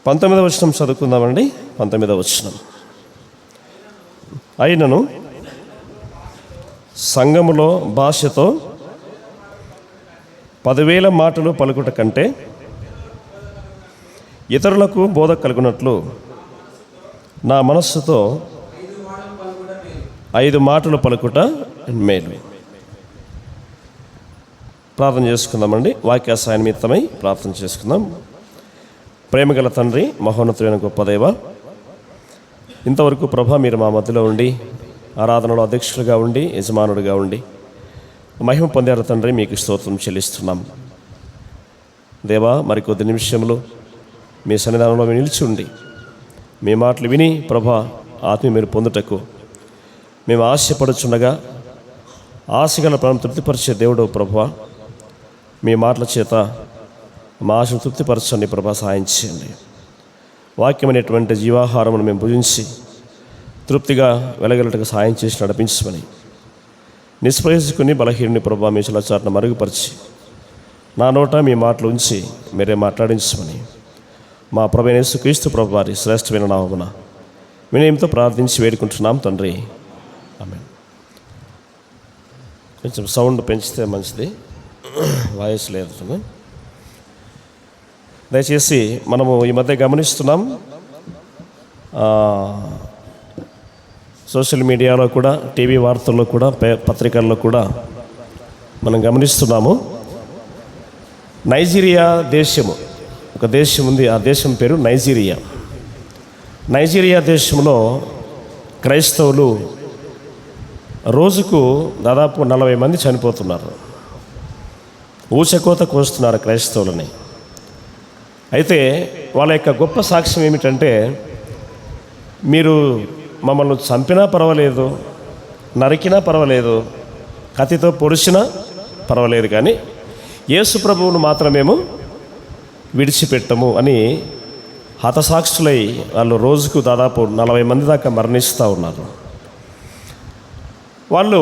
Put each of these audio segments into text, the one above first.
19వ వచనం చదువుకుందామండి. 19వ వచనం. అయినను సంఘములో భాషతో 10,000 మాటలు పలుకుట కంటే ఇతరులకు బోధ కలుగునట్లు నా మనస్సుతో 5 మాటలు పలుకుట మేలు. ప్రార్థన చేసుకుందామండి. వాక్యాసాయ నిమిత్తమై ప్రార్థన చేసుకుందాం. ప్రేమగల తండ్రి, మహోన్నతులైన గొప్ప దేవ, ఇంతవరకు ప్రభా మీరు మా మధ్యలో ఉండి ఆరాధనలో అధ్యక్షులుగా ఉండి యజమానుడిగా ఉండి మహిమ పొందారు తండ్రి. మీకు స్తోత్రం చెల్లిస్తున్నాం దేవా. మరికొద్ది నిమిషంలో మీ సన్నిధానంలో మేము నిలిచి ఉండి మీ మాటలు విని ప్రభా ఆత్మీయ మీరు పొందుటకు మేము ఆశపడుచుండగా ఆశగల ప్రాణం తృప్తిపరిచే దేవుడు ప్రభా, మీ మాటల చేత మా ఆశను తృప్తిపరచండి ప్రభా. సహాయం చేయండి. వాక్యమైనటువంటి జీవాహారమును మేము భుజించి తృప్తిగా వెలగలటకు సహాయం చేసి నడిపించమని నిష్ప్రయోజకుని బలహీనుని ప్రభా మీ శిలాచారణ మరుగుపరిచి నా నోట మీ మాటలు ఉంచి మీరే మాట్లాడించమని మా ప్రభు యేసుక్రీస్తు ప్రభు వారి శ్రేష్టమైన నామమున వినయంతో ప్రార్థించి వేడుకుంటున్నాం తండ్రి. ఆమేన్. కొంచెం సౌండ్ పెంచితే మంచిది, వాయిస్ లేదు. దయచేసి మనము ఈ మధ్య గమనిస్తున్నాం, సోషల్ మీడియాలో కూడా, టీవీ వార్తల్లో కూడా, పత్రికల్లో కూడా మనం గమనిస్తున్నాము. నైజీరియా దేశము, ఒక దేశం ఉంది. ఆ దేశం పేరు నైజీరియా. నైజీరియా దేశంలో క్రైస్తవులు రోజుకు దాదాపు 40 మంది చనిపోతున్నారు. ఊచకోత కోస్తున్నారు క్రైస్తవులని. అయితే వాళ్ళ యొక్క గొప్ప సాక్ష్యం ఏమిటంటే, మీరు మమ్మల్ని చంపినా పర్వాలేదు, నరికినా పర్వాలేదు, కత్తితో పొడిచినా పర్వాలేదు, కానీ యేసు ప్రభువును మాత్రం మేము విడిచిపెట్టము అని హతసాక్షులై వాళ్ళు రోజుకు దాదాపు 40 మంది దాకా మరణిస్తూ ఉన్నారు. వాళ్ళు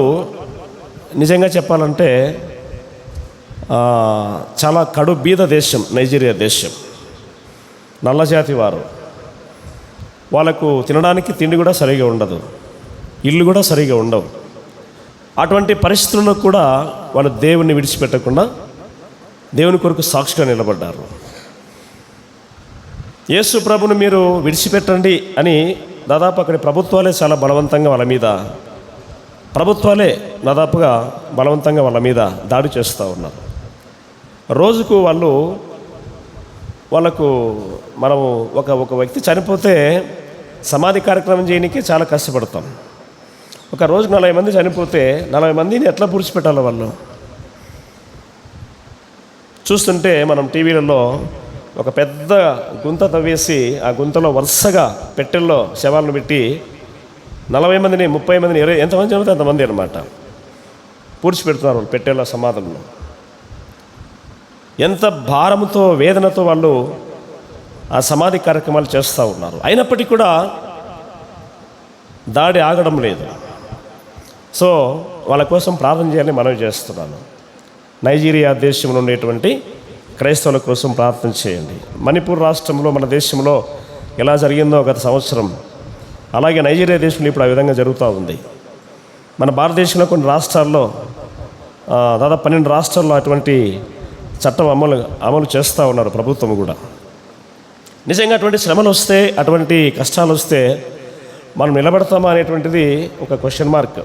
నిజంగా చెప్పాలంటే చాలా కడు బీద దేశం నైజీరియా దేశం. నల్లజాతి వారు. వాళ్ళకు తినడానికి తిండి కూడా సరిగా ఉండదు, ఇల్లు కూడా సరిగా ఉండవు. అటువంటి పరిస్థితుల్లో కూడా వాళ్ళు దేవుణ్ణి విడిచిపెట్టకుండా దేవుని కొరకు సాక్షిగా నిలబడ్డారు. యేసు ప్రభుని మీరు విడిచిపెట్టండి అని దాదాపు అక్కడి ప్రభుత్వాలే చాలా బలవంతంగా వాళ్ళ మీద, ప్రభుత్వాలే దాదాపుగా బలవంతంగా వాళ్ళ మీద దాడి చేస్తూ ఉన్నారు. రోజుకు వాళ్ళకు మనము ఒక వ్యక్తి చనిపోతే సమాధి కార్యక్రమం చేయడానికి చాలా కష్టపడతాం. ఒక రోజు 40 మంది చనిపోతే 40 మందిని ఎట్లా పూడ్చిపెట్టాలో వాళ్ళు చూస్తుంటే మనం టీవీలలో ఒక పెద్ద గుంత తవ్వేసి ఆ గుంతలో వరుసగా పెట్టెల్లో శవాలను పెట్టి 40 మందిని 30 మందిని 20 ఎంతమంది చనిపోతే అంతమంది అనమాట పూడ్చిపెడుతున్నారు వాళ్ళు పెట్టెల్లో సమాధులను. ఎంత భారంతో వేదనతో వాళ్ళు ఆ సమాధి కార్యక్రమాలు చేస్తూ ఉన్నారు. అయినప్పటికీ కూడా దాడి ఆగడం లేదు. సో వాళ్ళ కోసం ప్రార్థన చేయాలని మనవి చేస్తున్నాను. నైజీరియా దేశంలో ఉండేటువంటి క్రైస్తవుల కోసం ప్రార్థన చేయండి. మణిపూర్ రాష్ట్రంలో, మన దేశంలో ఎలా జరిగిందో గత సంవత్సరం, అలాగే నైజీరియా దేశంలో ఇప్పుడు ఆ విధంగా జరుగుతూ ఉంది. మన భారతదేశంలో కొన్ని రాష్ట్రాల్లో, దాదాపు 12 రాష్ట్రాల్లో అటువంటి చట్టం అమలు చేస్తూ ఉన్నారు ప్రభుత్వం కూడా. నిజంగా అటువంటి శ్రమలు వస్తే, అటువంటి కష్టాలు వస్తే మనం నిలబడతామా అనేటువంటిది ఒక క్వశ్చన్ మార్క్,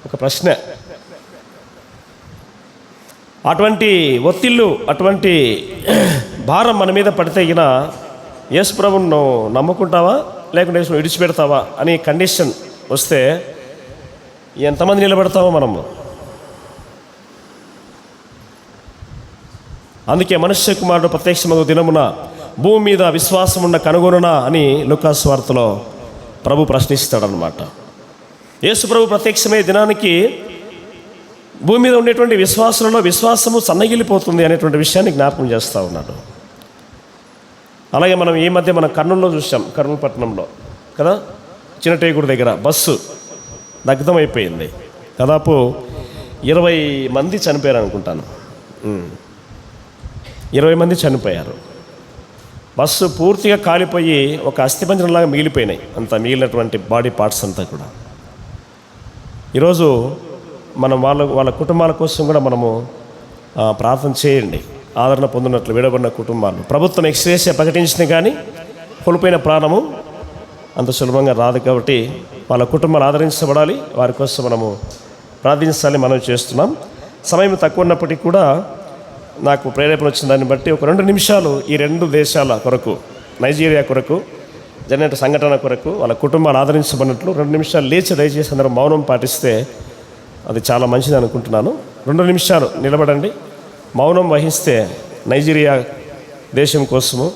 ఒక ప్రశ్న. అటువంటి ఒత్తిళ్ళు, అటువంటి భారం మన మీద పడితే గిన యేసు ప్రభువును నమ్ముకుంటావా లేకుంటే యేసును విడిచిపెడతావా అని కండిషన్ వస్తే ఎంతమంది నిలబడతామో మనము. అందుకే మనుష్య కుమారుడు ప్రత్యక్షమగు దినమున భూమి మీద విశ్వాసం ఉన్న కనుగొనునా అని లూకాసు వార్తలో ప్రభు ప్రశ్నిస్తాడనమాట. యేసు ప్రభు ప్రత్యక్షమయ్యే దినానికి భూమి మీద ఉండేటువంటి విశ్వాసంలో విశ్వాసము సన్నగిలిపోతుంది అనేటువంటి విషయాన్ని జ్ఞాపకం చేస్తూ ఉన్నాడు. అలాగే మనం ఈ మధ్య మనం కర్నూలులో చూసాం, కర్నూలు పట్టణంలో కదా, చిన్నటేగుడి దగ్గర బస్సు దగ్ధమైపోయింది. దాదాపు 20 మంది చనిపోయారు అనుకుంటాను. 20 మంది చనిపోయారు. బస్సు పూర్తిగా కాలిపోయి ఒక అస్థిపంజరంలాగా మిగిలిపోయినాయి, అంత మిగిలినటువంటి బాడీ పార్ట్స్ అంతా కూడా. ఈరోజు మనం వాళ్ళ కుటుంబాల కోసం కూడా మనము ప్రార్థన చేయండి. ఆదరణ పొందినట్లు విడబడిన కుటుంబాలు. ప్రభుత్వం ఎక్స్గ్రేషియా ప్రకటించింది కానీ కోల్పోయిన ప్రాణము అంత సులభంగా రాదు, కాబట్టి వాళ్ళ కుటుంబాలు ఆదరించబడాలి. వారి కోసం మనము ప్రార్థించాలని మనం చేస్తున్నాం. సమయం తక్కువ ఉన్నప్పటికీ కూడా నాకు ప్రేరేపణ వచ్చిన దాన్ని బట్టి ఒక 2 నిమిషాలు ఈ 2 దేశాల కొరకు, నైజీరియా కొరకు, జరిగిన సంఘటన కొరకు, వాళ్ళ కుటుంబాలు ఆదరించబడినట్లు 2 నిమిషాలు లేచి దయచేసి అందరూ మౌనం పాటిస్తే అది చాలా మంచిది అనుకుంటున్నాను. 2 నిమిషాలు నిలబడండి, మౌనం వహిస్తే నైజీరియా దేశం కోసము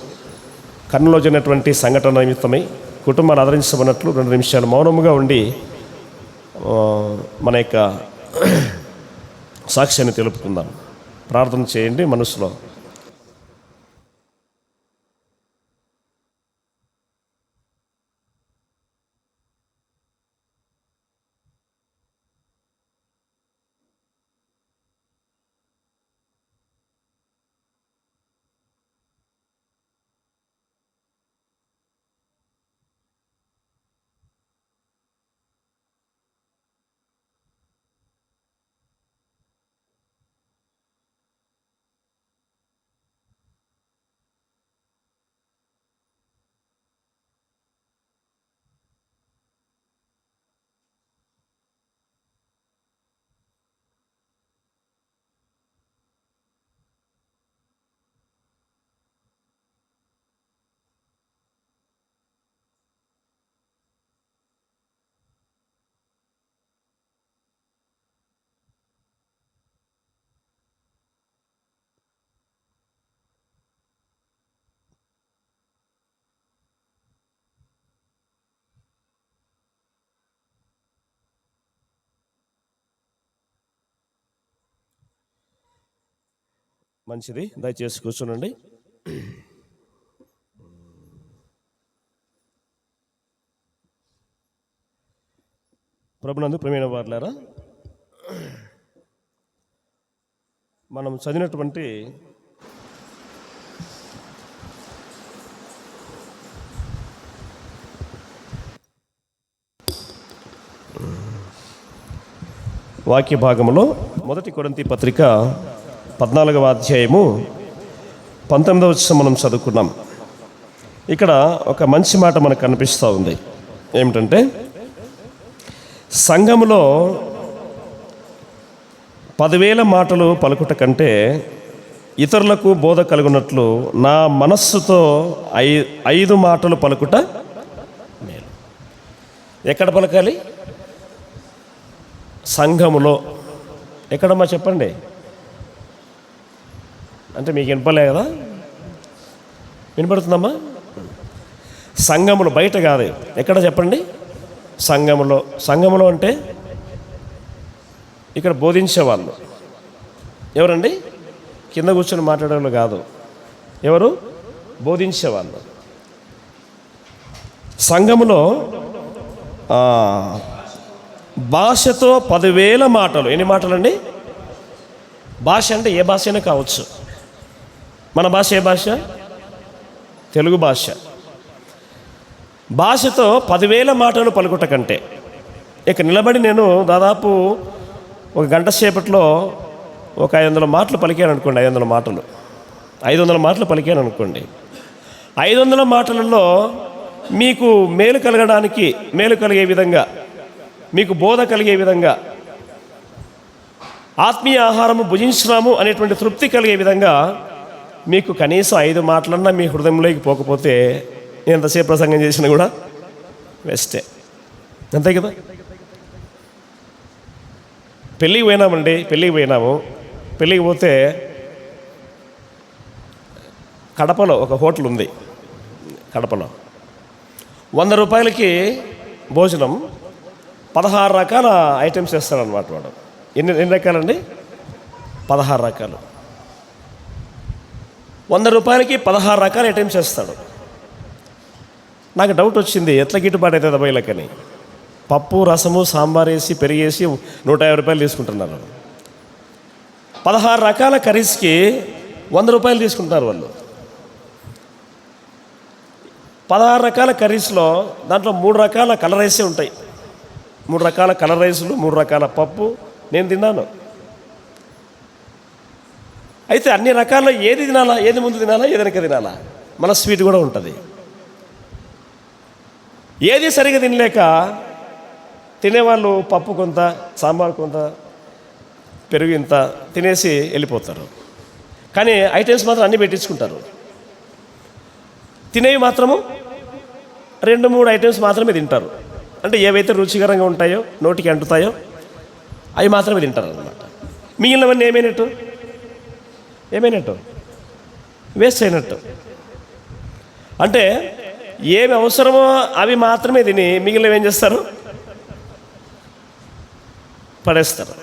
కన్నులో జరిగినటువంటి సంఘటన నిమిత్తమై కుటుంబాలు ఆదరించబడినట్లు 2 నిమిషాలు మౌనముగా ఉండి మన యొక్క సాక్ష్యాన్ని తెలుపుకుందాం. ప్రార్థన చేయండి మనసులో. మంచిది, దయచేసి కూర్చోనండి. ప్రభునందు ప్రియమైన వారులారా, మనం చదివినటువంటి వాక్య భాగంలో 1 కొరింథీ పత్రిక 14వ అధ్యాయము 19వ వచనం మనం చదువుకున్నాం. ఇక్కడ ఒక మంచి మాట మనకు కనిపిస్తూ ఉంది. ఏమిటంటే, సంఘములో 10,000 మాటలు పలుకుట కంటే ఇతరులకు బోధ కలుగునట్లు నా మనస్సుతో 5 మాటలు పలుకుట మేలు. ఎక్కడ పలకాలి? సంఘములో. ఎక్కడమ్మా చెప్పండి. అంటే మీకు వినపలే కదా? వినపడుతుందమ్మా? సంఘములో, బయట కాదు. ఎక్కడ చెప్పండి? సంఘములో. సంఘములో అంటే ఇక్కడ బోధించేవాళ్ళు. ఎవరండి? కింద కూర్చొని మాట్లాడేవాళ్ళు కాదు. ఎవరు? బోధించేవాళ్ళు. సంఘములో భాషతో 10,000 మాటలు. ఎన్ని మాటలండి? భాష అంటే ఏ భాష అయినా కావచ్చు. మన భాష ఏ భాష? తెలుగు భాష. భాషతో 10,000 మాటలు పలుకుట కంటే, ఇక నిలబడి నేను దాదాపు ఒక గంట సేపట్లో ఒక 500 మాటలు పలికాను అనుకోండి. 500 మాటలు 500 మాటలు పలికాను అనుకోండి. 500 మాటలలో మీకు మేలు కలగడానికి, మేలు కలిగే విధంగా, మీకు బోధ కలిగే విధంగా, ఆత్మీయ ఆహారము భుజించినాము అనేటువంటి తృప్తి కలిగే విధంగా మీకు కనీసం 5 మాటలన్నా మీ హృదయంలోకి పోకపోతే ఎంతసేపు ప్రసంగం చేసినా కూడా వేస్టే. అంతే కదా? పెళ్ళికి పోయినామండి, పెళ్ళికి పోతే కడపలో ఒక హోటల్ ఉంది. కడపలో 100 రూపాయలకి భోజనం 16 రకాల ఐటమ్స్ వేస్తాడనమాట వాడు. ఎన్ని రకాలండి? 16 రకాలు. 100 రూపాయలకి 16 రకాల ఐటమ్స్ వేస్తాడు. నాకు డౌట్ వచ్చింది, ఎట్లా గిట్టుబాటు అవుతుంది అబ్బాయిలకని. పప్పు, రసము, సాంబార్ వేసి, పెరిగేసి 150 రూపాయలు తీసుకుంటున్నారు. 16 రకాల కర్రీస్కి 100 రూపాయలు తీసుకుంటున్నారు వాళ్ళు. 16 రకాల కర్రీస్లో దాంట్లో 3 రకాల కలర్ రైసే ఉంటాయి. 3 రకాల కలర్ రైసులు, 3 రకాల పప్పు నేను తిన్నాను. అయితే అన్ని రకాల్లో ఏది తినాలా, ఏది ముందు తినాలా, ఏది వెనక తినాలా? మన స్వీట్ కూడా ఉంటుంది. ఏది సరిగా తినలేక తినేవాళ్ళు పప్పు కొంత, సాంబార్ కొంత, పెరుగు ఇంత తినేసి వెళ్ళిపోతారు. కానీ ఐటమ్స్ మాత్రం అన్నీ పెట్టించుకుంటారు. తినేవి మాత్రము 2-3 ఐటమ్స్ మాత్రమే తింటారు. అంటే ఏవైతే రుచికరంగా ఉంటాయో, నోటికి అంటుతాయో అవి మాత్రమే తింటారు అన్నమాట. మిగిలినవన్నీ ఏమైనట్టు వేస్ట్ అయినట్టు. అంటే ఏమి అవసరమో అవి మాత్రమే తిని మిగిలినవి ఏం చేస్తారు? పడేస్తారు.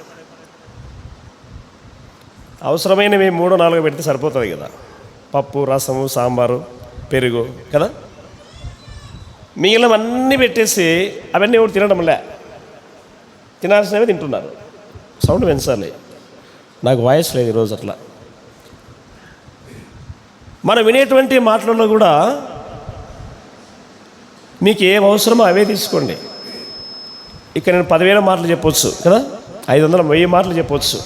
అవసరమైనవి 3-4 పెడితే సరిపోతుంది కదా, పప్పు, రసము, సాంబారు, పెరుగు కదా. మిగిలినవన్నీ పెట్టేసి అవన్నీ ఎవరు తినడంలే, తినాల్సినవి తింటున్నారు. సౌండ్ పెంచాలి, నాకు వాయిస్ లేదు ఈరోజు. అట్లా మనం వినేటువంటి మాటలలో కూడా మీకు ఏం అవసరమో అవే తీసుకోండి. ఇక్కడ నేను 10,000 మాటలు చెప్పవచ్చు కదా, 500-1000 మాటలు చెప్పవచ్చు.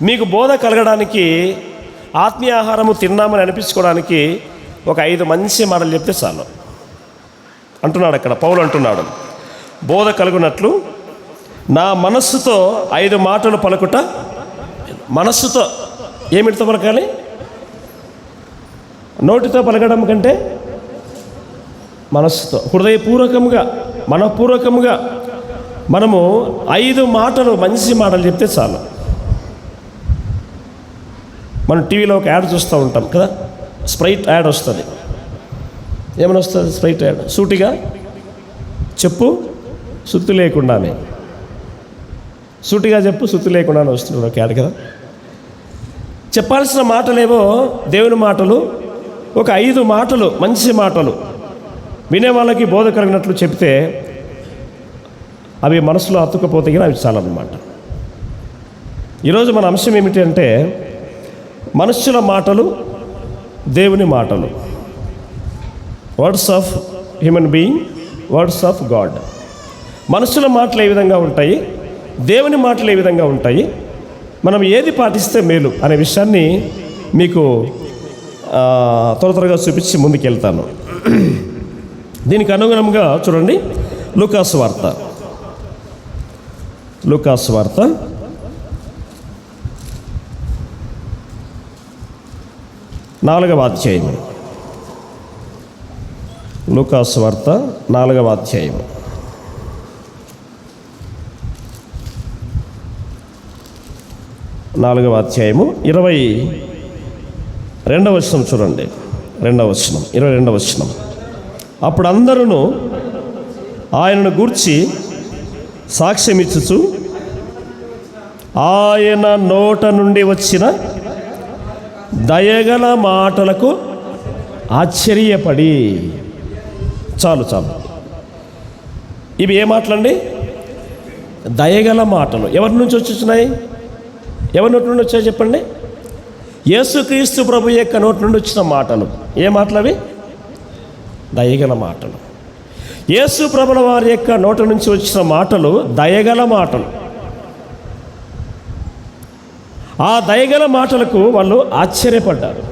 మీకు బోధ కలగడానికి, ఆత్మీయ ఆహారము తిన్నామని అనిపించుకోవడానికి ఒక 5 మంచి మాటలు చెప్తే చాలు అంటున్నాడు అక్కడ పౌలు. అంటున్నాడు, బోధ కలుగునట్లు నా మనస్సుతో 5 మాటలు పలుకుట. మనస్సుతో ఏమిటితో పలకాలి? నోటితో పలకడం కంటే మనస్సుతో, హృదయపూర్వకంగా, మనపూర్వకంగా మనము 5 మాటలు, మంచి మాటలు చెప్తే చాలు. మనం టీవీలో ఒక యాడ్ చూస్తూ ఉంటాం కదా, స్ప్రైట్ యాడ్ వస్తుంది. ఏమని వస్తుంది స్ప్రైట్ యాడ్? సూటిగా చెప్పు, సుత్తి లేకుండానే. సూటిగా చెప్పు, సుత్తి లేకుండానే వస్తుంది ఒక యాడ్ కదా. చెప్పాల్సిన మాటలేవో దేవుని మాటలు, ఒక 5 మాటలు, మంచి మాటలు వినే వాళ్ళకి బోధ కలిగినట్లు చెప్తే అవి మనసులో అతుక్కపోతే కానీ అవి చాలన్నమాట. ఈరోజు మన అంశం ఏమిటి అంటే, మనుష్యుల మాటలు, దేవుని మాటలు. Words of human being, words of God. మనుషుల మాటలు ఏ విధంగా ఉంటాయి, దేవుని మాటలు ఏ విధంగా ఉంటాయి, మనం ఏది పాటిస్తే మేలు అనే విషయాన్ని మీకు త్వరగా చూపించి ముందుకెళ్తాను. దీనికి అనుగుణంగా చూడండి, లూకాసు వార్త 4వ అధ్యాయం. లూకాసు వార్త 4వ అధ్యాయం. 4వ అధ్యాయము 22వ వచనం చూడండి. 22వ వచనం. అప్పుడు అందరూ ఆయనను గూర్చి సాక్ష్యమిచ్చుచు ఆయన నోట నుండి వచ్చిన దయగల మాటలకు ఆశ్చర్యపడి. చాలు. ఇవి ఏ మాటలండి? దయగల మాటలు. ఎవరి నుంచి వచ్చున్నాయి? ఎవరి నోటి నుండి వచ్చాయో చెప్పండి. యేసుక్రీస్తు ప్రభు యొక్క నోటి నుండి వచ్చిన మాటలు. ఏ మాటలు అవి? దయగల మాటలు. యేసు ప్రభుల వారి యొక్క నోటి నుంచి వచ్చిన మాటలు దయగల మాటలు. ఆ దయగల మాటలకు వాళ్ళు ఆశ్చర్యపడ్డారు.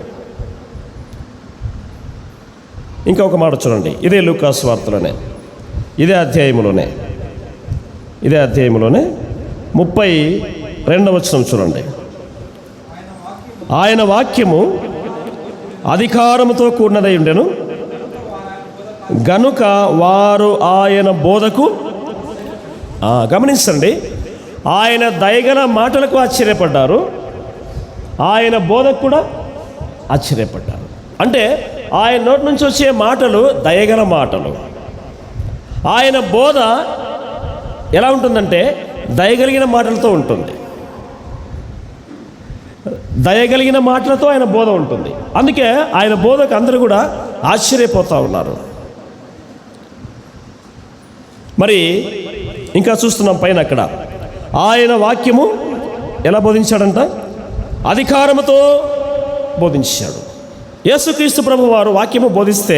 ఇంకా ఒక మాట చూడండి, ఇదే లూకాసు వార్తలోనే, ఇదే అధ్యాయంలోనే 32వ వచనం చూడండి. ఆయన వాక్యము అధికారముతో కూడినదై ఉండెను గనుక వారు ఆయన బోధకు, గమనించండి, ఆయన దయగల మాటలకు ఆశ్చర్యపడ్డారు, ఆయన బోధకు కూడా ఆశ్చర్యపడ్డారు. అంటే ఆయన నోటి నుంచి వచ్చే మాటలు దయగల మాటలు. ఆయన బోధ ఎలా ఉంటుందంటే దయగలిగిన మాటలతో ఉంటుంది. దయగలిగిన మాటలతో ఆయన బోధ ఉంటుంది. అందుకే ఆయన బోధకు అందరూ కూడా ఆశ్చర్యపోతూ ఉన్నారు. మరి ఇంకా చూస్తున్నాం పైన అక్కడ, ఆయన వాక్యము ఎలా బోధించాడంట? అధికారముతో బోధించాడు. యేసుక్రీస్తు ప్రభు వారు వాక్యము బోధిస్తే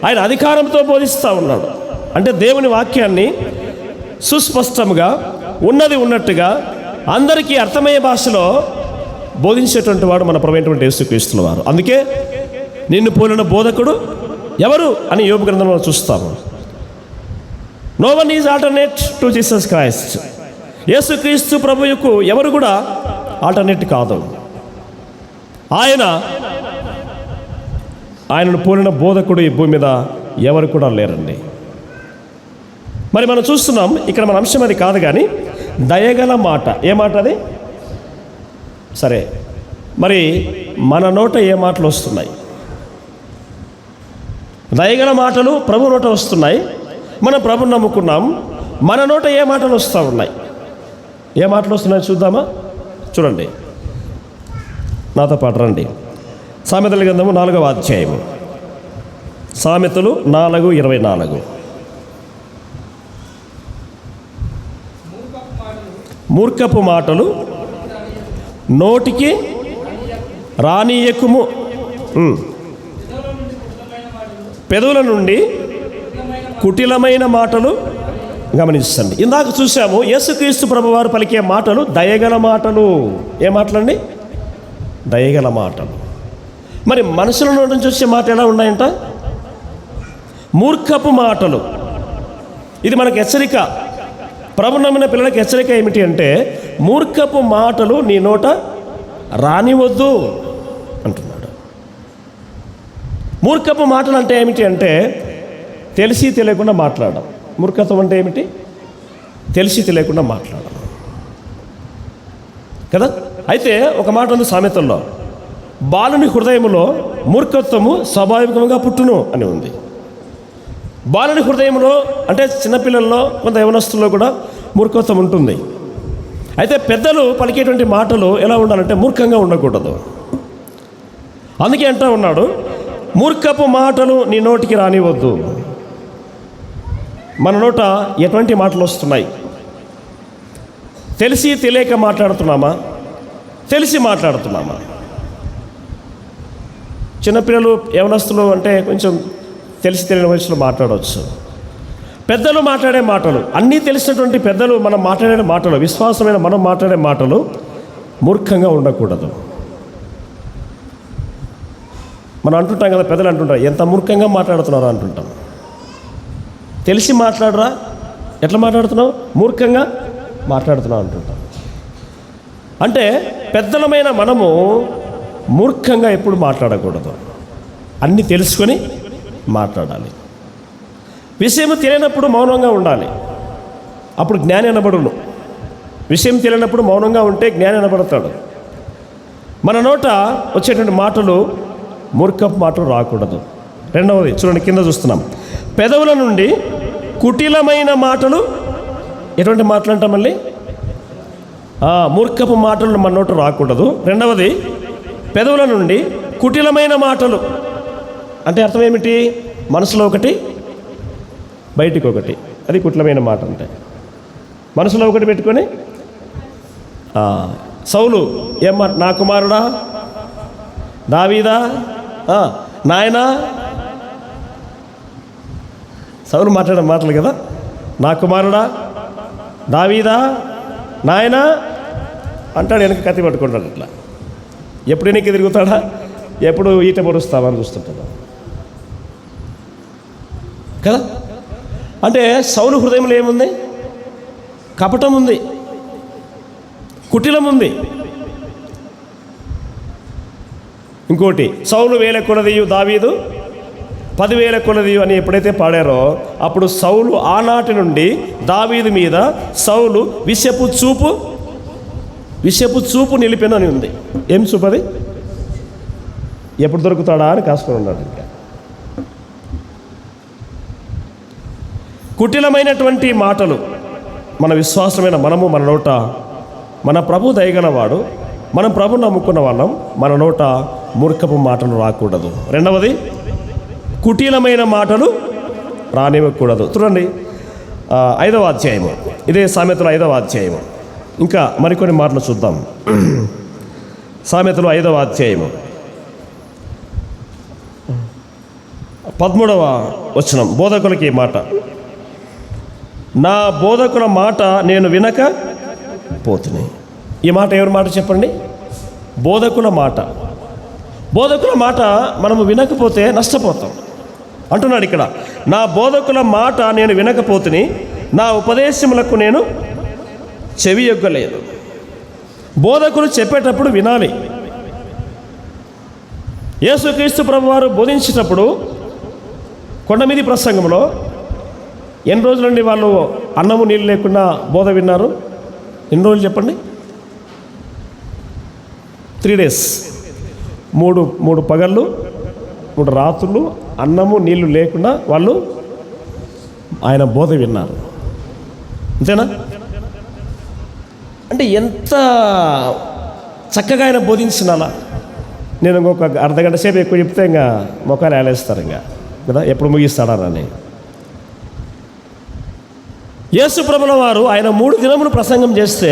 ఆయన అధికారంతో బోధిస్తూ ఉన్నాడు. అంటే దేవుని వాక్యాన్ని సుస్పష్టంగా ఉన్నది ఉన్నట్టుగా అందరికీ అర్థమయ్యే భాషలో బోధించేటువంటి వాడు మన ప్రభువైనటువంటి యేసుక్రీస్తు వారు. అందుకే నిన్ను పోలిన బోధకుడు ఎవరు అని యోబు గ్రంథంలో చూస్తాము. No one is alternate to Jesus Christ. యేసుక్రీస్తు ప్రభువుకు ఎవరు కూడా ఆల్టర్నేట్ కాదు. ఆయనను పోలిన బోధకుడు ఈ భూమి మీద ఎవరు కూడా లేరండి. మరి మనం చూస్తున్నాం ఇక్కడ మన అంశం అది కాదు, కానీ దయగల మాట. ఏ మాట అది? సరే, మరి మన నోట ఏ మాటలు వస్తున్నాయి? దయగల మాటలు ప్రభు నోట వస్తున్నాయి. మనం ప్రభుని నమ్ముకున్నాం. మన నోట ఏ మాటలు వస్తూ ఉన్నాయి? ఏ మాటలు వస్తున్నాయి చూద్దామా? చూడండి, నాతో పాటు రండి. సామెతల గ్రంథము 4వ అధ్యాయము. సామెతలు 4:24. మూర్ఖపు మాటలు నోటికి రానియకుము, పెదవుల నుండి కుటిలమైన మాటలు. గమనించండి, ఇందాక చూసాము యేసుక్రీస్తు ప్రభువారు పలికే మాటలు దయగల మాటలు. ఏ మాటలండి? దయగల మాటలు. మరి మనుషుల నోటి నుంచి వచ్చే మాట ఎలా ఉన్నాయంట? మూర్ఖపు మాటలు. ఇది మనకు హెచ్చరిక. ప్రభు నమ్మిన పిల్లలకి హెచ్చరిక ఏమిటి అంటే, మూర్ఖపు మాటలు నీ నోట రానివద్దు అంటున్నాడు. మూర్ఖపు మాటలు అంటే ఏమిటి అంటే, తెలిసి తెలియకుండా మాట్లాడడం. మూర్ఖత్వం అంటే ఏమిటి? తెలిసి తెలియకుండా మాట్లాడడం కదా. అయితే ఒక మాట ఉంది సామెతల్లో, బాలుని హృదయంలో మూర్ఖత్వము స్వాభావికంగా పుట్టును అని ఉంది. బాలుని హృదయంలో అంటే చిన్నపిల్లల్లో, కొంత యవనస్తుల్లో కూడా మూర్ఖత్వం ఉంటుంది. అయితే పెద్దలు పలికేటువంటి మాటలు ఎలా ఉండాలంటే మూర్ఖంగా ఉండకూడదు. అందుకే అంటూ ఉన్నాడు, మూర్ఖపు మాటలు నీ నోటికి రానివద్దు. మన నోట ఎటువంటి మాటలు వస్తున్నాయి? తెలిసి తెలియక మాట్లాడుతున్నామా? తెలిసి మాట్లాడుతున్నామా? చిన్నపిల్లలు, యవనస్తులు అంటే కొంచెం తెలిసి తెలియని వయసులో మాట్లాడవచ్చు. పెద్దలు మాట్లాడే మాటలు, అన్నీ తెలిసినటువంటి పెద్దలు మనం మాట్లాడే మాటలు, విశ్వాసమైన మనం మాట్లాడే మాటలు మూర్ఖంగా ఉండకూడదు. మనం అంటుంటాం కదా, పెద్దలు అంటుంటారు, ఎంత మూర్ఖంగా మాట్లాడుతున్నారో అంటుంటాం. తెలిసి మాట్లాడరా? ఎట్లా మాట్లాడుతున్నావు? మూర్ఖంగా మాట్లాడుతున్నావు అంటుంటాం. అంటే పెద్దలమైన మనము మూర్ఖంగా ఎప్పుడు మాట్లాడకూడదు. అన్నీ తెలుసుకొని మాట్లాడాలి. విషయం తెలియనప్పుడు మౌనంగా ఉండాలి, అప్పుడు జ్ఞాని అనబడును. విషయం తెలియనప్పుడు మౌనంగా ఉంటే జ్ఞాని అనబడతాడు. మన నోట వచ్చేటువంటి మాటలు మూర్ఖపు మాటలు రాకూడదు. రెండవది చూడండి, కింద చూస్తున్నాం, పెదవుల నుండి కుటిలమైన మాటలు. ఎటువంటి మాటలు అంటాం మళ్ళీ? మూర్ఖపు మాటలు మన నోట రాకూడదు. రెండవది, పెదవుల నుండి కుటిలమైన మాటలు. అంటే అర్థం ఏమిటి? మనసులో ఒకటి, బయటికి ఒకటి. అది కుటిలమైన మాట. అంటే మనసులో ఒకటి పెట్టుకొని, సౌలు ఏం నా కుమారుడా, దావీదా, నాయనా. సౌలు మాట్లాడే మాటలు కదా, నా కుమారుడా, దావీదా, నాయనా అంటాడు. వెనక కత్తి పట్టుకుంటాడు. ఇట్లా ఎప్పుడు వెనక్కి తిరుగుతాడా, ఎప్పుడు ఈట పొడుస్తామని చూస్తుంటాడు కదా. అంటే సౌలు హృదయంలో ఏముంది? కపటం ఉంది, కుటిలం ఉంది. ఇంకోటి, సౌలు 1000 కొలదియు దావీదు 10,000 కొలదియు అని ఎప్పుడైతే పాడారో, అప్పుడు సౌలు ఆనాటి నుండి దావీదు మీద సౌలు విషపు చూపు నిలిపెను అని ఉంది. ఏం చూపు అది? ఎప్పుడు దొరుకుతాడా అని కాసుకొని ఉన్నాడు. ఇంకా కుటిలమైనటువంటి మాటలు మన విశ్వాసమైన మనము మన నోట, మన ప్రభు దయగలవాడు, మనం ప్రభు నమ్ముకున్న వాళ్ళం, మన నోట మూర్ఖపు మాటలు రాకూడదు. రెండవది, కుటిలమైన మాటలు రానివ్వకూడదు. చూడండి 5వ అధ్యాయము, ఇదే సామెతలు 5వ అధ్యాయము. ఇంకా మరికొన్ని మాటలు చూద్దాం. సామెతలు 5వ అధ్యాయము 13వ వచనం, బోధకులకి ఈ మాట, నా బోధకుల మాట నేను వినక పోతుని. ఈ మాట ఎవరి మాట చెప్పండి? బోధకుల మాట. బోధకుల మాట మనము వినకపోతే నష్టపోతాం అంటున్నాడు ఇక్కడ. నా బోధకుల మాట నేను వినకపోతుని, నా ఉపదేశములకు నేను చెవి యొగ్గలేదు. బోధకులు చెప్పేటప్పుడు వినాలి. యేసుక్రీస్తు ప్రభువారు బోధించేటప్పుడు కొండ మీది ప్రసంగంలో ఎన్ని రోజుల నుండి వాళ్ళు అన్నము నీళ్ళు లేకుండా బోధ విన్నారు? ఎన్ని రోజులు చెప్పండి? 3 days. మూడు పగళ్ళు 3 రాత్రులు అన్నము నీళ్లు లేకుండా వాళ్ళు ఆయన బోధ విన్నారు. అంతేనా? అంటే ఎంత చక్కగా ఆయన బోధించినాలా. నేను ఇంకొక అర్ధగంట సేపు ఎక్కువ చెప్తే ఇంకా మొక్కలు ఏలేస్తారు ఇంకా కదా, ఎప్పుడు ముగిస్తాడని. యేసు ప్రభుల వారు ఆయన 3 దినములు ప్రసంగం చేస్తే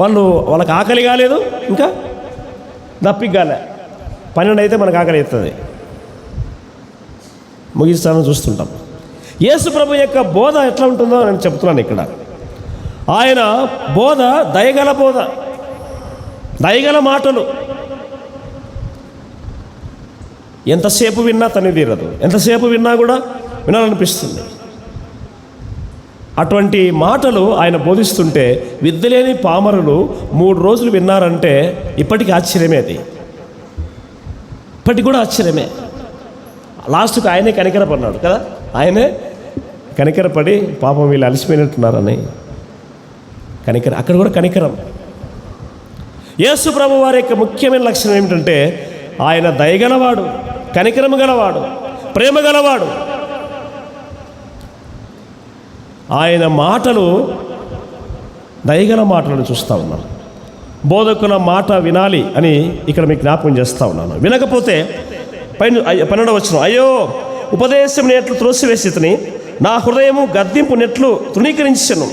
వాళ్ళకి ఆకలి కాలేదు, ఇంకా దప్పిక కాలే. 12 అయితే మనకు ఆకలి అవుతుంది, ముగిస్తానని చూస్తుంటాం. యేసు ప్రభు యొక్క బోధ ఎట్లా ఉంటుందో నేను చెప్తున్నాను ఇక్కడ. ఆయన బోధ దయగల బోధ, దయగల మాటలు. ఎంతసేపు విన్నా తని తీరదు, ఎంతసేపు విన్నా కూడా వినాలనిపిస్తుంది. అటువంటి మాటలు ఆయన బోధిస్తుంటే విద్యలేని పామరులు 3 రోజులు విన్నారంటే ఇప్పటికీ ఆశ్చర్యమే. అది ఇప్పటికి కూడా ఆశ్చర్యమే. లాస్ట్కి ఆయనే కనికరపడినాడు కదా, ఆయనే కనికరపడి పాపం వీళ్ళు అలసిపోయినట్టున్నారని అక్కడ కూడా కనికరం. యేసు ప్రభు వారి యొక్క ముఖ్యమైన లక్షణం ఏమిటంటే ఆయన దయగలవాడు, కనికరము గలవాడు, ప్రేమ గలవాడు. ఆయన మాటలు దయగల మాటలను చూస్తూ ఉన్నాం. బోధకుల మాట వినాలి అని ఇక్కడ మీకు జ్ఞాపకం చేస్తూ ఉన్నాను. వినకపోతే 12వ వచనం, అయ్యో ఉపదేశం నెట్లు త్రోసివేసితిని, నా హృదయము గద్దింపు నెట్లు తృణీకరించను.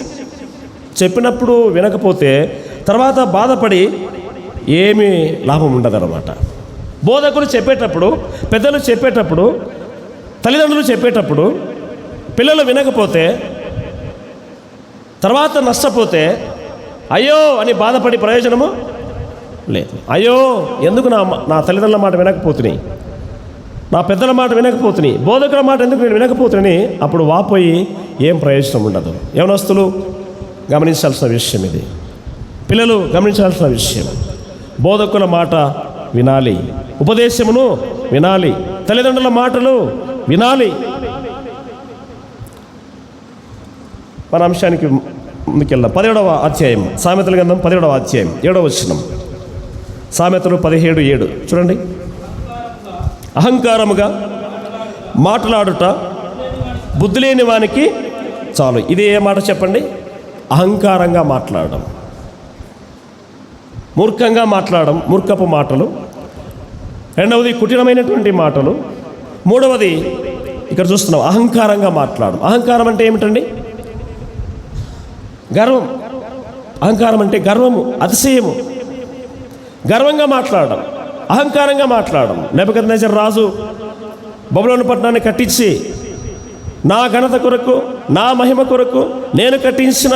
చెప్పినప్పుడు వినకపోతే తర్వాత బాధపడి ఏమీ లాభం ఉండదన్నమాట. బోధకులు చెప్పేటప్పుడు, పెద్దలు చెప్పేటప్పుడు, తల్లిదండ్రులు చెప్పేటప్పుడు పిల్లలు వినకపోతే తర్వాత నష్టపోతే అయ్యో అని బాధపడి ప్రయోజనము లేదు. అయ్యో ఎందుకు నా తల్లిదండ్రుల మాట వినకపోతున్నాయి, నా పెద్దల మాట వినకపోతున్నాయి, బోధకుల మాట ఎందుకు నేను వినకపోతున్నాని అప్పుడు వాపోయి ఏం ప్రయోజనం ఉండదు. యవనస్తులు గమనించాల్సిన విషయం ఇది, పిల్లలు గమనించాల్సిన విషయం. బోధకుల మాట వినాలి, ఉపదేశమును వినాలి, తల్లిదండ్రుల మాటలు వినాలి. మన అంశానికి ముందుకెళ్దాం. 17వ అధ్యాయం, సామెతల గ్రంథం 17వ అధ్యాయం 7వ వచనం. సామెతలు 17:7 చూడండి. అహంకారముగా మాట్లాడుట బుద్ధి లేని వానికి చాలు. ఇది ఏ మాట చెప్పండి? అహంకారంగా మాట్లాడడం, మూర్ఖంగా మాట్లాడడం, మూర్ఖపు మాటలు. రెండవది కుటిలమైనటువంటి మాటలు. మూడవది ఇక్కడ చూస్తున్నాం అహంకారంగా మాట్లాడడం. అహంకారం అంటే ఏమిటండి? గర్వం. అహంకారం అంటే గర్వము, అతిశయము. గర్వంగా మాట్లాడడం, అహంకారంగా మాట్లాడడం. నెబుకద్నెజర్ రాజు బబులోను పట్టణాన్ని కట్టించి నా ఘనత కొరకు, నా మహిమ కొరకు నేను కట్టించిన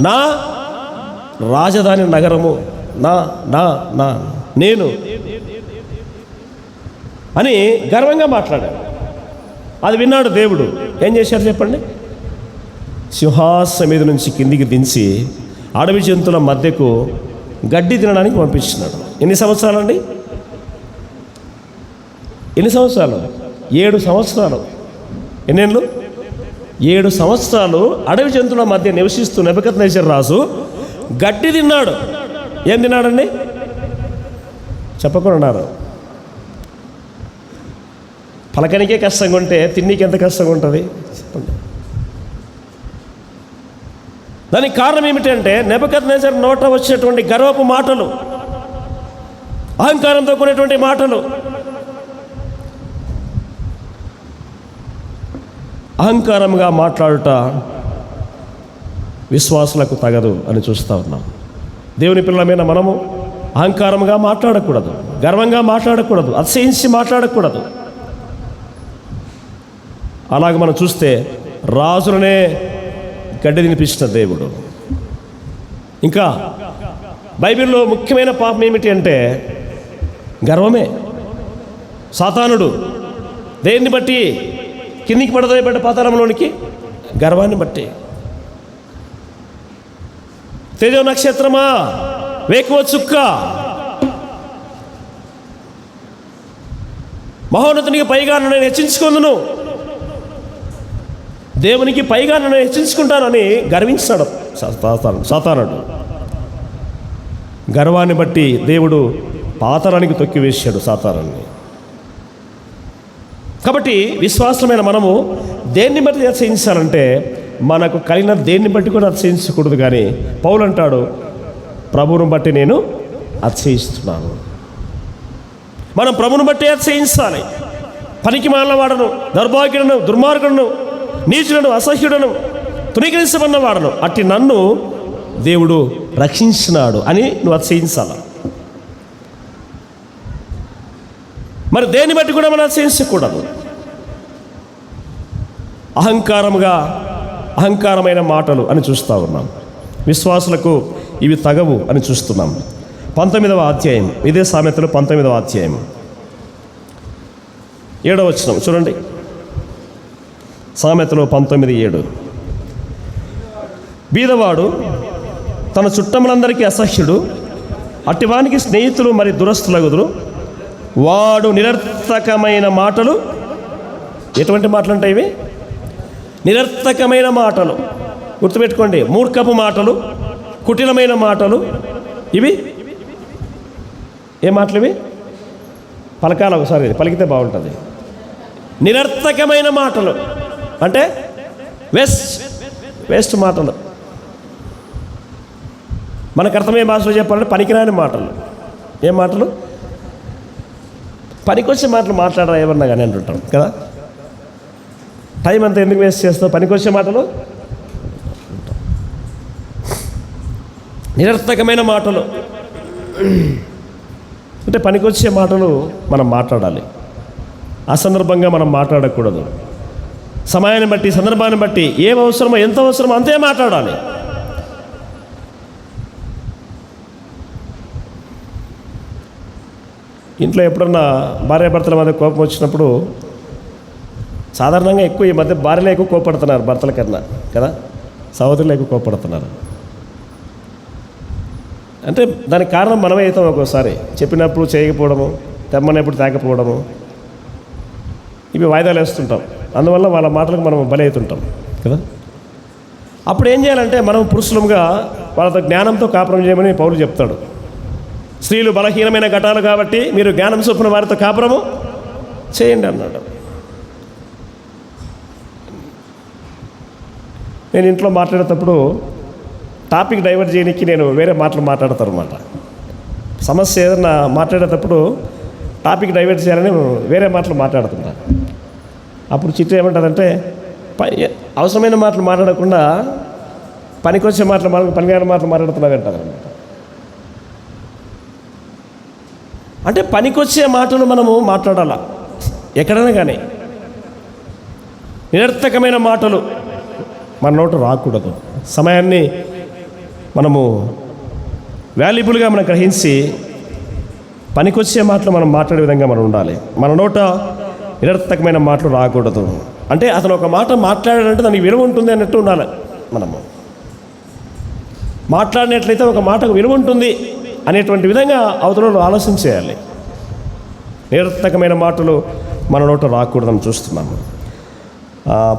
నా రాజధాని నగరము నా నా నా నేను అని గర్వంగా మాట్లాడాడు. అది విన్నాడు దేవుడు. ఏం చేశారు చెప్పండి? సింహాసనం మీద నుంచి కిందికి దించి అడవి జంతువుల మధ్యకు గడ్డి తినడానికి పంపించినాడు. ఎన్ని సంవత్సరాలండి? ఎన్ని సంవత్సరాలు? 7 సంవత్సరాలు. ఎన్నేళ్ళు? 7 సంవత్సరాలు అడవి జంతువుల మధ్య నివసిస్తూ నెబుకద్నెజర్ రాజు గడ్డి తిన్నాడు. ఏం తిన్నాడండి? చెప్పకున్నారు. పలకనికే కష్టంగా ఉంటే తిన్నీకి ఎంత కష్టంగా ఉంటుంది చెప్పండి. దానికి కారణం ఏమిటంటే నెబుకద్నెజర్ నోట వచ్చినటువంటి గర్వపు మాటలు, అహంకారంతో కూడినటువంటి మాటలు. అహంకారంగా మాట్లాడుట విశ్వాసులకు తగదు అని చూస్తూ ఉన్నాం. దేవుని పిల్లలమైన మనము అహంకారంగా మాట్లాడకూడదు, గర్వంగా మాట్లాడకూడదు, అతిశయించి మాట్లాడకూడదు. అలాగ మనం చూస్తే రాజులనే గడ్డి తినిపించిన దేవుడు. ఇంకా బైబిల్లో ముఖ్యమైన పాపం ఏమిటి అంటే గర్వమే. సాతానుడు దేన్ని బట్టి కిందికి పడదోయబడ్డ పాతాళంలోనికి? గర్వాన్ని బట్టి. తేజో నక్షత్రమా, వేకువ చుక్క, మహోన్నతునికి పైగా నేను హెచ్చించుకుందును, దేవునికి పైగా నన్ను హెచ్చించుకుంటానని గర్వించాడు సాతానుడు. గర్వాన్ని బట్టి దేవుడు పాతాళానికి తొక్కివేశాడు సాతానుని. కాబట్టి విశ్వాసమైన మనము దేన్ని బట్టి అతిశయించాలంటే మనకు కలిగిన దేన్ని బట్టి కూడా అతిశయించకూడదు. కానీ పౌలు అంటాడు, ప్రభువును బట్టి నేను అతిశయిస్తున్నాను. మనం ప్రభువును బట్టి అతిశయించాలి. పనికి మాలిన వాడను, దౌర్భాగ్యుడను, దుర్మార్గుడను, నీచులను, అసహ్యుడను, తృణీకరించబడిన వాడను అట్టి నన్ను దేవుడు రక్షించినాడు అని నువ్వు అతిశయించాల. మరి దేన్ని బట్టి కూడా మనం అతిశయించకూడదు. అహంకారమైన మాటలు అని చూస్తూ ఉన్నాం. విశ్వాసులకు ఇవి తగవు అని చూస్తున్నాం. 19వ అధ్యాయం, ఇదే సామెతలు 19వ అధ్యాయం 7వ వచనం చూడండి. సామెతలు 19:7. బీదవాడు తన చుట్టములందరికీ అసహ్యుడు, అట్టివానికి స్నేహితులు మరి దురస్తులగుదురు. వాడు నిరర్థకమైన మాటలు. ఎటువంటి మాటలు అంటే ఇవి? నిరర్థకమైన మాటలు. గుర్తుపెట్టుకోండి, మూర్ఖపు మాటలు, కుటిలమైన మాటలు. ఇవి ఏ మాటలు ఇవి? పలకాల ఒకసారి, పలికితే బాగుంటుంది. నిరర్థకమైన మాటలు అంటే వేస్ట్ మాటలు. మనకు అర్థమయ్యే భాషలో చెప్పాలంటే పనికిరాని మాటలు. ఏం మాటలు? పనికొచ్చే మాటలు మాట్లాడరా ఏమన్నా కానీ అంటుంటాం కదా. టైం అంతా ఎందుకు వేస్ట్ చేస్తావు? పనికొచ్చే మాటలు, నిరర్థకమైన మాటలు అంటే పనికొచ్చే మాటలు మనం మాట్లాడాలి. అసందర్భంగా మనం మాట్లాడకూడదు. సమయాన్ని బట్టి, సందర్భాన్ని బట్టి ఏం అవసరమో, ఎంత అవసరమో అంతే మాట్లాడాలి. ఇంట్లో ఎప్పుడన్నా భార్యాభర్తల మధ్య కోపం వచ్చినప్పుడు సాధారణంగా ఎక్కువ ఈ మధ్య భార్యలు ఎక్కువ కోపడుతున్నారు భర్తల కన్నా కదా, సహోదరులు ఎక్కువ కోపడుతున్నారు. అంటే దానికి కారణం మనమే అవుతాం. ఒక్కోసారి చెప్పినప్పుడు చేయకపోవడము, తెమ్మనప్పుడు తేకపోవడము, ఇవి వాయిదాలు వేస్తుంటాం. అందువల్ల వాళ్ళ మాటలకు మనం బలి అవుతుంటాం కదా. అప్పుడు ఏం చేయాలంటే మనం పురుషులుగా వాళ్ళతో జ్ఞానంతో కాపురం చేయమని పౌలు చెప్తాడు. స్త్రీలు బలహీనమైన ఘటాలు కాబట్టి మీరు జ్ఞానం చొప్పున వారితో కాపురము చేయండి అన్నాడు. నేను ఇంట్లో మాట్లాడేటప్పుడు టాపిక్ డైవర్ట్ చేయడానికి నేను వేరే మాటలు మాట్లాడతాను అన్నమాట. సమస్య ఏదన్నా మాట్లాడేటప్పుడు టాపిక్ డైవర్ట్ చేయాలని వేరే మాటలు మాట్లాడుతున్నా. అప్పుడు చిట్టు ఏమంటుందంటే, అవసరమైన మాటలు మాట్లాడకుండా పనికొచ్చే మాటలు పనికిరాని మాటలు మాట్లాడుతున్నావు అంటారు అనమాట. అంటే పనికొచ్చే మాటలు మనము మాట్లాడాలా ఎక్కడైనా కానీ. నిరర్థకమైన మాటలు మన నోట రాకూడదు. సమయాన్ని మనము వాల్యుబుల్గా మనం గ్రహించి పనికొచ్చే మాటలు మనం మాట్లాడే విధంగా మనం ఉండాలి. మన నోట నిరర్థకమైన మాటలు రాకూడదు. అంటే అతను ఒక మాట మాట్లాడాడంటే దానికి విలువ ఉంటుంది అన్నట్టు ఉండాలి. మనము మాట్లాడినట్లయితే ఒక మాటకు విలువ ఉంటుంది అనేటువంటి విధంగా అవతలలో ఆలోచన చేయాలి. నిరర్థకమైన మాటలు మన నోట రాకూడదని చూస్తున్నాము.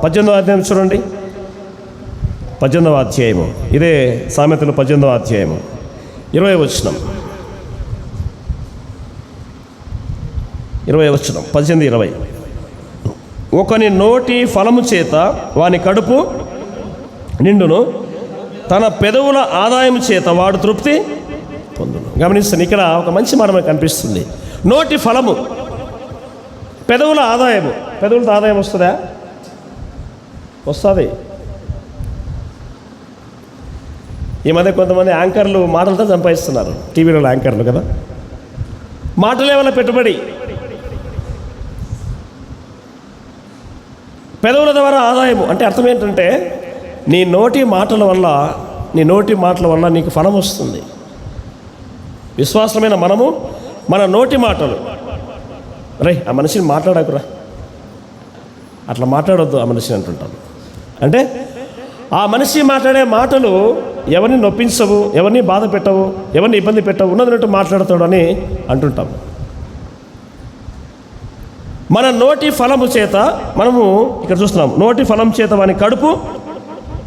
18వ అధ్యాయం చూడండి. 18వ అధ్యాయము, ఇదే సామెతలు 18వ అధ్యాయము 20వ వచనం. 20వ వచనం 18:20. ఒకని నోటి ఫలము చేత వాని కడుపు నిండును, తన పెదవుల ఆదాయం చేత వాడు తృప్తి పొందును. గమనిస్తాను, ఇక్కడ ఒక మంచి మాట మనకు కనిపిస్తుంది. నోటి ఫలము, పెదవుల ఆదాయము. పెదవులతో ఆదాయం వస్తుందా? వస్తుంది. ఈ మధ్య కొంతమంది యాంకర్లు మాటలతో సంపాదిస్తున్నారు. టీవీలో యాంకర్లు కదా. మాటలే వల్ల పెట్టుబడి. పెదవుల ద్వారా ఆదాయము అంటే అర్థం ఏంటంటే నీ నోటి మాటల వల్ల నీకు ఫలం వస్తుంది. విశ్వాసమైన మనము మన నోటి మాటలు, ఆ మనిషిని మాట్లాడకురా, అట్లా మాట్లాడొద్దు ఆ మనిషిని అంటుంటాను. అంటే ఆ మనిషి మాట్లాడే మాటలు ఎవరిని నొప్పించవు, ఎవరిని బాధ పెట్టవు, ఎవరిని ఇబ్బంది పెట్టవు, ఉన్నదినట్టు మాట్లాడతాడు అని అంటుంటాం. మన నోటి ఫలము చేత మనము ఇక్కడ చూస్తున్నాం, నోటి ఫలం చేత వాని కడుపు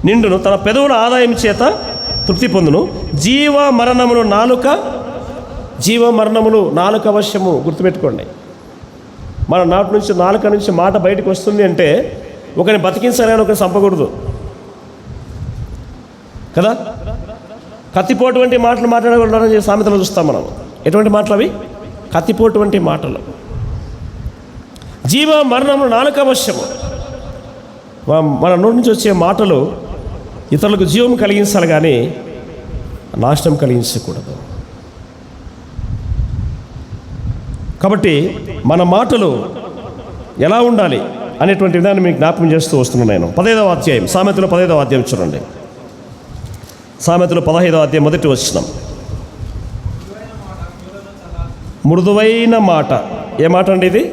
నిండును, తన పెదవుల ఆదాయం చేత తృప్తి పొందును. జీవ మరణములు నాలుక అవశ్యము. గుర్తుపెట్టుకోండి, మన నాలుక నుంచి మాట బయటకు వస్తుంది అంటే ఒకరిని బతికించాలని ఒకరిని చంపకూడదు కదా. కత్తిపోటు వంటి మాటలు మాట్లాడకూడదని సామెతలు చూస్తాం మనం. ఎటువంటి మాటలు అవి? కత్తిపోటు వంటి మాటలు. జీవ మరణములు నాలుక అవశ్యము. మన నోటి నుంచి వచ్చే మాటలు ఇతరులకు జీవం కలిగించాలి కానీ నాశనం కలిగించకూడదు. కాబట్టి మన మాటలు ఎలా ఉండాలి అనేటువంటి విధాన్ని మీకు జ్ఞాపకం చేస్తూ వస్తున్నాను నేను. 15వ అధ్యాయం సామెతలు 15వ అధ్యాయం చూడండి. సామెతలు 15వ అధ్యాయం మొదటి వచనం. మృదువైన మాట. ఏ మాట అండి ఇది?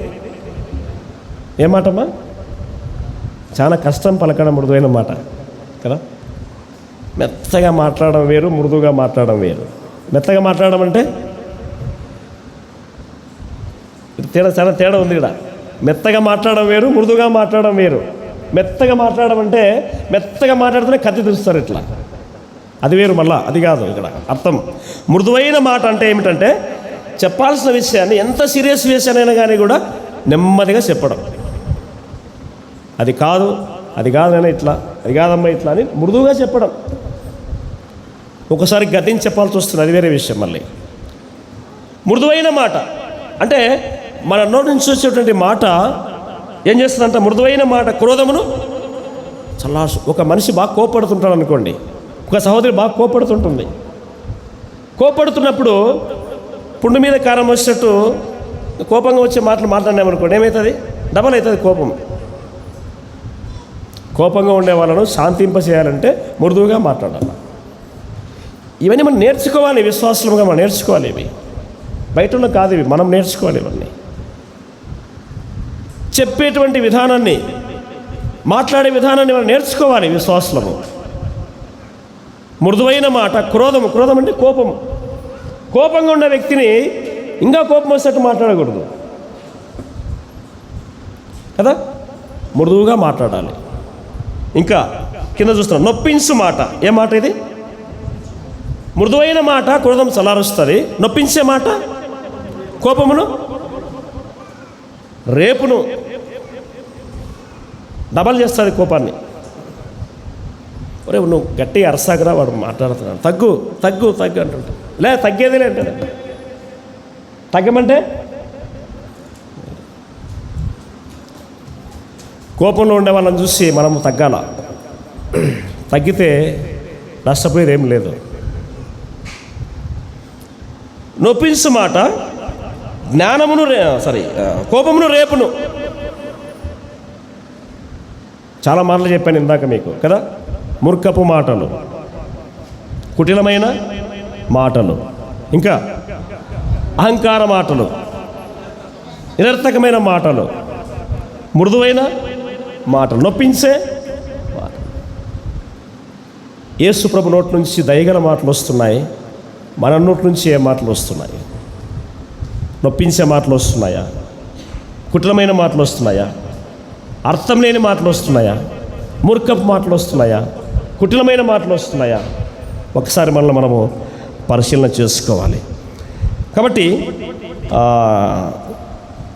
ఏ మాటమ్మా? చాలా కష్టం పలకడం మృదువైన మాట కదా. మెత్తగా మాట్లాడడం వేరు, మృదువుగా మాట్లాడడం వేరు. మెత్తగా మాట్లాడడం అంటే చాలా తేడా ఉంది ఇక్కడ. మెత్తగా మాట్లాడడం వేరు, మృదువుగా మాట్లాడడం వేరు. మెత్తగా మాట్లాడడం అంటే మెత్తగా మాట్లాడితేనే కత్తి తీస్తారు ఇట్లా, అది వేరు. మళ్ళా అది కాదు ఇక్కడ అర్థం. మృదువైన మాట అంటే ఏమిటంటే చెప్పాల్సిన విషయాన్ని, ఎంత సీరియస్ విషయానైనా కానీ కూడా నెమ్మదిగా చెప్పడం. అది కాదైనా ఇట్లా, అది కాదమ్మా ఇట్లా అని మృదువుగా చెప్పడం. ఒకసారి గద్దించి చెప్పాల్సి వస్తుంది, అది వేరే విషయం. మళ్ళీ మృదువైన మాట అంటే మన నోటి నుంచి వచ్చేటువంటి మాట ఏం చేస్తుందంట? మృదువైన మాట క్రోధమును ఒక మనిషి బాగా కోపడుతుంటాడు అనుకోండి, ఒక సహోదరి బాగా కోపడుతుంటుంది. కోపడుతున్నప్పుడు పుండు మీద కారం వచ్చేటట్టు కోపంగా వచ్చే మాటలు మాట్లాడినామనుకోండి, ఏమవుతుంది? డబల్ అవుతుంది కోపం. కోపంగా ఉండే వాళ్ళను శాంతింపచేయాలంటే మృదువుగా మాట్లాడాలి. ఇవన్నీ మనం నేర్చుకోవాలి, విశ్వాసంగా మనం నేర్చుకోవాలి. ఇవి బయట కాదు, ఇవి మనం నేర్చుకోవాలి. ఇవన్నీ చెప్పేటువంటి విధానాన్ని, మాట్లాడే విధానాన్ని మనం నేర్చుకోవాలి విశ్వాసము. మృదువైన మాట క్రోధం అంటే కోపంగా ఉన్న వ్యక్తిని ఇంకా కోపం వచ్చేటట్టు మాట్లాడకూడదు కదా, మృదువుగా మాట్లాడాలి. ఇంకా కింద చూస్తున్నాం, నొప్పించు మాట. ఏ మాట ఇది? మృదువైన మాట క్రోధం చలారుస్తుంది, నొప్పించే మాట కోపమును రేపును డబల్ చేస్తుంది కోపాన్ని. ఒరే నువ్వు గట్టిగా అరసాగరా, వాడు మాట్లాడుతున్నాడు, తగ్గు అంటుంటా. తగ్గేదిలే అంటే తగ్గమంటే కోపంలో ఉండే వాళ్ళని చూసి మనము తగ్గాల. తగ్గితే నష్టపోయేది ఏం లేదు. నొప్పించు మాట కోపమును రేపును. చాలా మాటలు చెప్పాను ఇందాక మీకు కదా. మూర్ఖపు మాటలు, కుటిలమైన మాటలు, ఇంకా అహంకార మాటలు, నిరర్థకమైన మాటలు, మృదువైన మాటలు, నొప్పించే మాటలు. యేసు ప్రభు నోటి నుంచి దయగల మాటలు వస్తున్నాయి, మన నోటి నుంచి ఏ మాటలు వస్తున్నాయి? నొప్పించే మాటలు వస్తున్నాయా? కుటిలమైన మాటలు వస్తున్నాయా? అర్థం లేని మాటలు వస్తున్నాయా? మూర్ఖపు మాటలు వస్తున్నాయా? కుటిలమైన మాటలు వస్తున్నాయా? ఒకసారి మనము పరిశీలన చేసుకోవాలి. కాబట్టి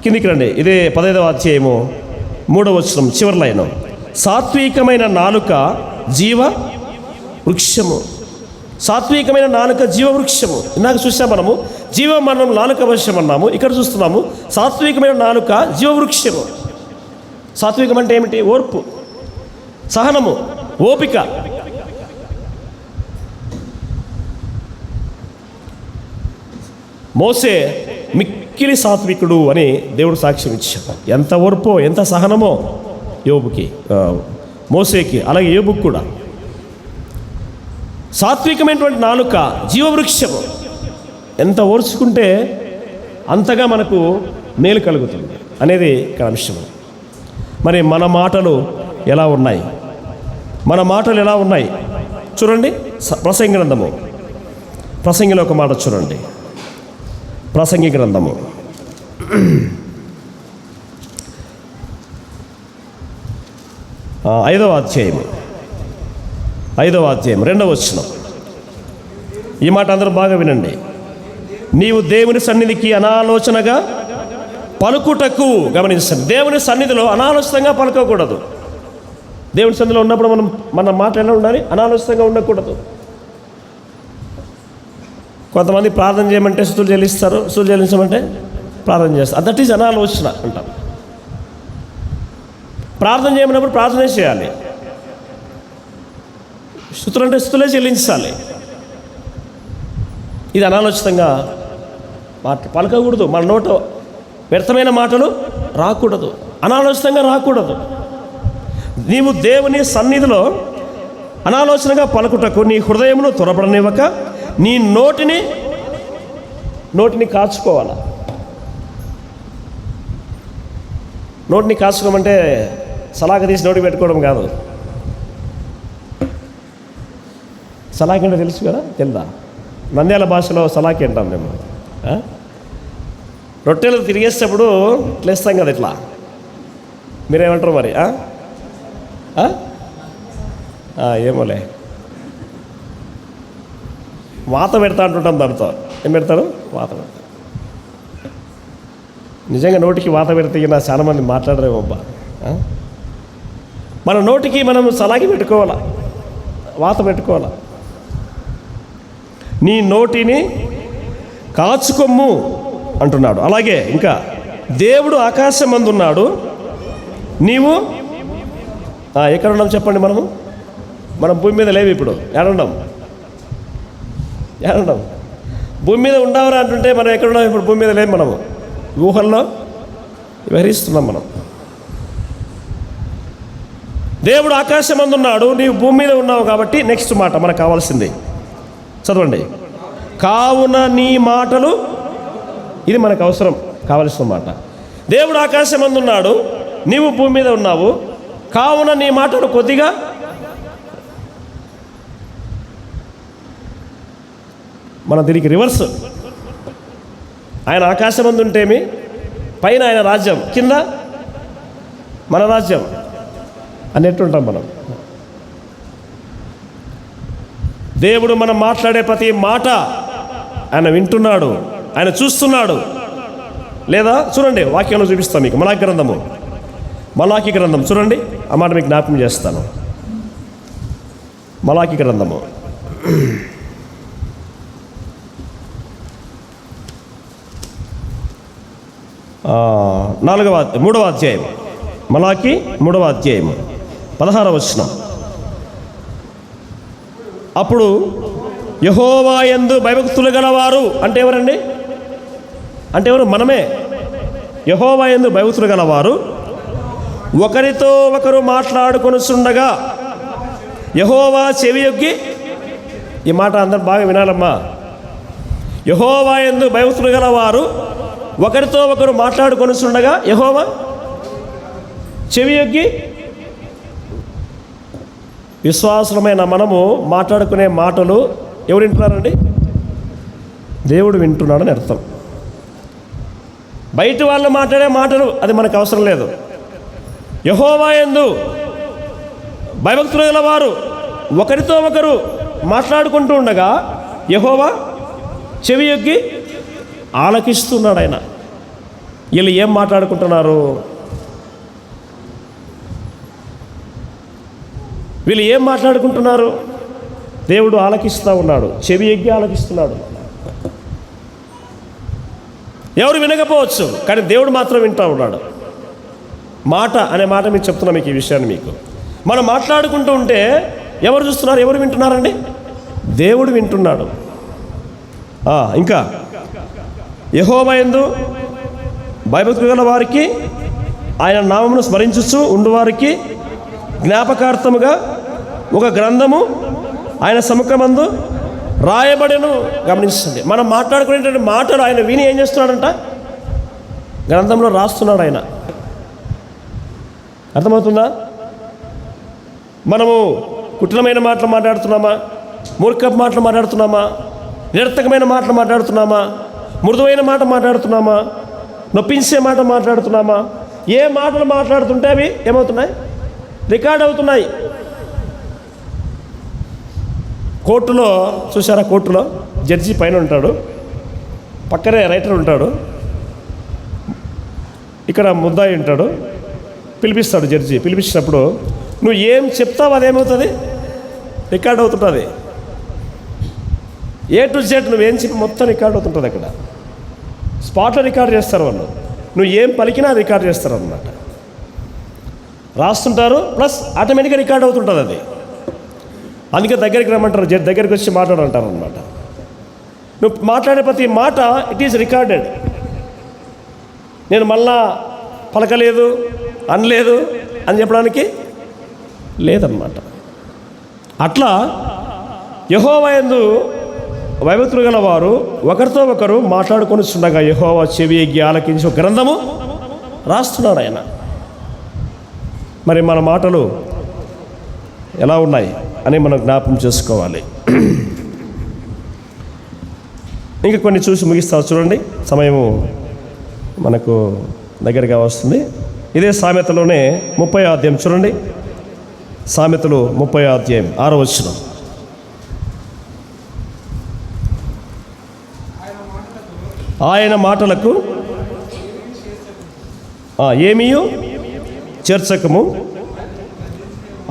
కిందికి రండి. ఇదే 15వ అధ్యాయము 3వ వచనం చివరి లైన్. సాత్వికమైన నాలుక జీవ వృక్షము. సాత్వికమైన నాలుక జీవవృక్షము. ఇందాక చూసాం మనము జీవ మరణం నాలుక అవశ్యం అన్నాము. ఇక్కడ చూస్తున్నాము సాత్వికమైన నాలుక జీవవృక్షము. సాత్వికం అంటే ఏమిటి? ఓర్పు, సహనము, ఓపిక. మోసే మిక్కిలి సాత్వికుడు అని దేవుడు సాక్ష్యం ఇచ్చాడు. ఎంత ఓర్పో, ఎంత సహనమో, మోసేకి, అలాగే యోబుకి కూడా. సాత్వికమైనటువంటి నాలుక జీవవృక్షము, ఎంత ఓర్చుకుంటే అంతగా మనకు మేలు కలుగుతుంది అనేది ఇక్కడ అంశం. మరి మన మాటలు ఎలా ఉన్నాయి? మన మాటలు ఎలా ఉన్నాయి చూడండి. ప్రసంగి గ్రంథము, ప్రసంగిలో ఒక మాట చూడండి. ప్రసంగి గ్రంథము 5వ అధ్యాయము 2వ వచనం. ఈ మాట అందరూ బాగా వినండి. నీవు దేవుని సన్నిధికి అనాలోచనగా పలుకుటకు, గమనించండి, దేవుని సన్నిధిలో అనాలోచితంగా పలుకోకూడదు. దేవుని సన్నిధిలో ఉన్నప్పుడు మన మాట ఎలా ఉండాలి? అనాలోచితంగా ఉండకూడదు. కొంతమంది ప్రార్థన చేయమంటే స్తుతులు చెల్లిస్తారు, స్తుతులు చెల్లించమంటే ప్రార్థన చేస్తారు. దట్ ఈజ్ అనాలోచన అంటాం. ప్రార్థన చేయమన్నప్పుడు ప్రార్థనే చేయాలి, స్తుతులు అంటే స్తుతులే చెల్లించాలి. ఇది అనాలోచితంగా పలకకూడదు. మన నోట వ్యర్థమైన మాటలు రాకూడదు, అనాలోచితంగా రాకూడదు. నీవు దేవుని సన్నిధిలో అనాలోచనగా పలుకుటకు నీ హృదయమును త్వరపడనివ్వక నీ నోటిని కాచుకోవాలి. నోటిని కాచుకోమంటే సలాక తీసి నోటికి పెట్టుకోవడం కాదు. సలాకి అంటే తెలుసు కదా, తెలుదా? నంద్యాల భాషలో సలాకి అంటాం మేము. రొట్టెలు తిరిగేసేటప్పుడు ఇట్లా ఇస్తాం కదా, ఇట్లా. మీరేమంటారు మరి? ఏమోలే, వాత పెడతా అంటుంటాం దాంతో. ఏం పెడతారు? వాత పెడతారు. నిజంగా నోటికి వాత పెడితే చాలామంది మాట్లాడరేమబ్బా. మన నోటికి మనం సలాగి పెట్టుకోవాలా, వాత పెట్టుకోవాలా. నీ నోటిని కాచుకొమ్ము అంటున్నాడు. అలాగే ఇంకా దేవుడు ఆకాశం మందున్నాడు, నీవు ఎక్కడున్నాం చెప్పండి? మనం భూమి మీద లేవు ఇప్పుడు. ఏడున్నాం? భూమి మీద ఉండవరా అంటుంటే మనం ఎక్కడున్నాం? ఇప్పుడు భూమి మీద లేవు, మనము ఊహల్లో విహరిస్తున్నాం మనం. దేవుడు ఆకాశం మందున్నాడు, నీవు భూమి మీద ఉన్నావు కాబట్టి నెక్స్ట్ మాట మనకు కావాల్సింది చదవండి. కావున నీ మాటలు, ఇది మనకు అవసరం, కావలసిన మాట. దేవుడు ఆకాశం మందున్నాడు, నీవు భూమి మీద ఉన్నావు, కావున నీ మాటలు కొద్దిగా. మన దీనికి రివర్స్. ఆయన ఆకాశం మందు ఉంటేమి, పైన ఆయన రాజ్యం, కింద మన రాజ్యం అనేట్టుంటాం మనం. దేవుడు మనం మాట్లాడే ప్రతి మాట ఆయన వింటున్నాడు, ఆయన చూస్తున్నాడు. లేదా చూడండి, వాక్యంలో చూపిస్తాను మీకు. మలాకి గ్రంథం చూడండి, ఆ మాట మీకు జ్ఞాపకం చేస్తాను. మలాకి గ్రంథము 3వ అధ్యాయం. మలాకి 3వ అధ్యాయం 16వ వచనం. అప్పుడు యెహోవా యందు భయభక్తులు గలవారు అంటే ఎవరండి? అంటే ఎవరు? మనమే. యెహోవా యందు భయభక్తులు గలవారు ఒకరితో ఒకరు మాట్లాడుకొనుచుండగా యెహోవా చెవియొగ్గి, ఈ మాట అందరూ బాగా వినాలమ్మా. యెహోవా యందు భయభక్తులు గలవారు ఒకరితో ఒకరు మాట్లాడుకొనుచుండగా యెహోవా చెవియొగ్గి. విశ్వాసులమైన మనము మాట్లాడుకునే మాటలు ఎవరు వింటున్నారండి? దేవుడు వింటున్నాడని అర్థం. బయట వాళ్ళు మాట్లాడే మాటలు అది మనకు అవసరం లేదు. యెహోవా యందు భయభక్తులు గలవారు ఒకరితో ఒకరు మాట్లాడుకుంటూ ఉండగా యెహోవా చెవియొగ్గి ఆలకిస్తున్నాడు. ఆయన వీళ్ళు ఏం మాట్లాడుకుంటున్నారు? వీళ్ళు ఏం మాట్లాడుకుంటున్నారు? దేవుడు ఆలకిస్తూ ఉన్నాడు, చెవి ఎగ్గి ఆలకిస్తున్నాడు. ఎవరు వినకపోవచ్చు, కానీ దేవుడు మాత్రం వింటూ ఉన్నాడు. మాట అనే మాట మీకు చెప్తున్నా, మీకు ఈ విషయాన్ని. మీకు మనం మాట్లాడుకుంటూ ఉంటే ఎవరు చూస్తున్నారు? ఎవరు వింటున్నారండి? దేవుడు వింటున్నాడు. ఇంకా యెహోవా యందు భయభక్తులు గల వారికి ఆయన నామమును స్మరించుచు ఉండువారికి జ్ఞాపకార్థముగా ఒక గ్రంథము ఆయన సముఖమందు రాయబడెను. గమనించండి, మనం మాట్లాడుకునేటువంటి మాటలు ఆయన విని ఏం చేస్తున్నాడంట? గ్రంథంలో రాస్తున్నాడు ఆయన. అర్థమవుతుందా? మనము కుటిలమైన మాటలు మాట్లాడుతున్నామా? మూర్ఖపు మాటలు మాట్లాడుతున్నామా? నిరర్థకమైన మాటలు మాట్లాడుతున్నామా? మృదువైన మాట మాట్లాడుతున్నామా? నొప్పించే మాట మాట్లాడుతున్నామా? ఏ మాటలు మాట్లాడుతుంటే అవి ఏమవుతున్నాయి? రికార్డ్ అవుతున్నాయి. కోర్టులో చూసారా? కోర్టులో జడ్జి పైన ఉంటాడు, పక్కనే రైటర్ ఉంటాడు, ఇక్కడ ముద్దాయి ఉంటాడు. పిలిపిస్తాడు జడ్జి. పిలిపించినప్పుడు నువ్వు ఏం చెప్తావు అదేమవుతుంది? రికార్డ్ అవుతుంటుంది. A to Z నువ్వేం చెప్పి మొత్తం రికార్డ్ అవుతుంటుంది. అక్కడ స్పాట్లో రికార్డ్ చేస్తారు వాళ్ళు. నువ్వు ఏం పలికినా రికార్డ్ చేస్తారు అన్నమాట. రాస్తుంటారు, ప్లస్ ఆటోమేటిక్గా రికార్డ్ అవుతుంటుంది అది. అందుకే దగ్గరికి రమ్మంటారు, దగ్గరికి వచ్చి మాట్లాడంటారు అనమాట. నువ్వు మాట్లాడే ప్రతి మాట ఇట్ ఈజ్ రికార్డెడ్. నేను మళ్ళా పలకలేదు, అనలేదు అని చెప్పడానికి లేదన్నమాట. అట్లా యెహోవా యందు భయభక్తులు గల వారు ఒకరితో ఒకరు మాట్లాడుకొని ఉండగా యెహోవా చెవి ఎగ్గి ఆలకించి ఒక గ్రంథము రాస్తున్నాడు ఆయన. మరి మన మాటలు ఎలా ఉన్నాయి అని మనం జ్ఞాపకం చేసుకోవాలి. ఇంకా కొన్ని చూసి ముగిస్తా. చూడండి, సమయము మనకు దగ్గరగా వస్తుంది. ఇదే సామెతలోనే 30వ అధ్యాయం చూడండి. సామెతలు 30వ అధ్యాయం 6వ వచనం. ఆయన మాటలకు ఏమీయు చేర్చకము,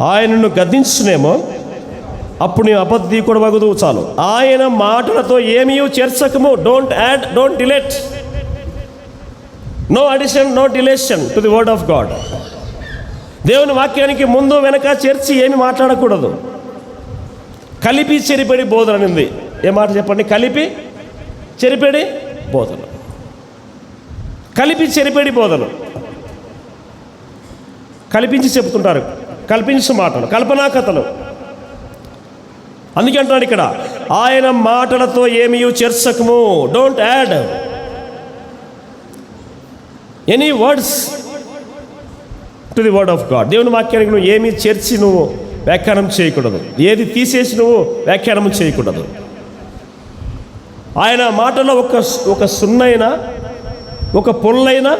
ఆయనను గద్దించునేమో అప్పుడు నీ అబద్ధీకుడు వగుదు. చాలు. ఆయన మాటలతో ఏమీయు చేర్చకము. Don't add, don't delete. No addition, no deletion to the word of God. దేవుని వాక్యానికి ముందు వెనక చేర్చి ఏమి మాట్లాడకూడదు. కలిపి చెరిపడి బోధన అనింది. ఏ మాట చెప్పండి? కలిపి చెరిపడి బోధన. కలిపి చెరిపడి బోధన. కల్పించి చెప్తుంటారు, కల్పించు మాటలు, కల్పనా కథలు. అందుకే అంటున్నాడు ఇక్కడ, ఆయన మాటలతో ఏమీ చేర్చకము. Don't add any words to the word of God. దేవుని వాక్యానికి నువ్వు ఏమీ చేర్చి నువ్వు వ్యాఖ్యానం చేయకూడదు. ఏది తీసేసి నువ్వు వ్యాఖ్యానం చేయకూడదు. ఆయన మాటలో ఒక సున్నైనా ఒక పొల్లైనా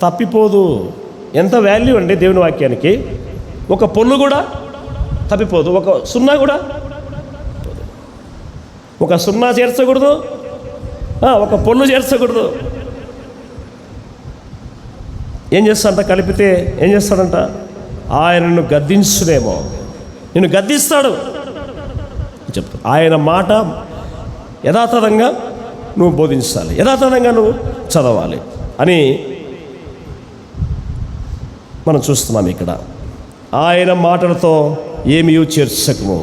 తప్పిపోదు. ఎంత వాల్యూ అండి దేవుని వాక్యానికి. ఒక పొల్లు కూడా తప్పిపోదు, ఒక సున్నా కూడా. ఒక సున్నా చేర్చకూడదు, ఒక పొల్లు చేర్చకూడదు. ఏం చేస్తాడంట? కలిపితే ఏం చేస్తాడంట? ఆయనను గద్దించునేమో, నిన్ను గద్దిస్తాడు చెప్తా. ఆయన మాట యథాతథంగా నువ్వు బోధించాలి, యథాతథంగా నువ్వు చదవాలి అని మనం చూస్తున్నాం ఇక్కడ. ఆయన మాటలతో ఏమీ చేర్చకము.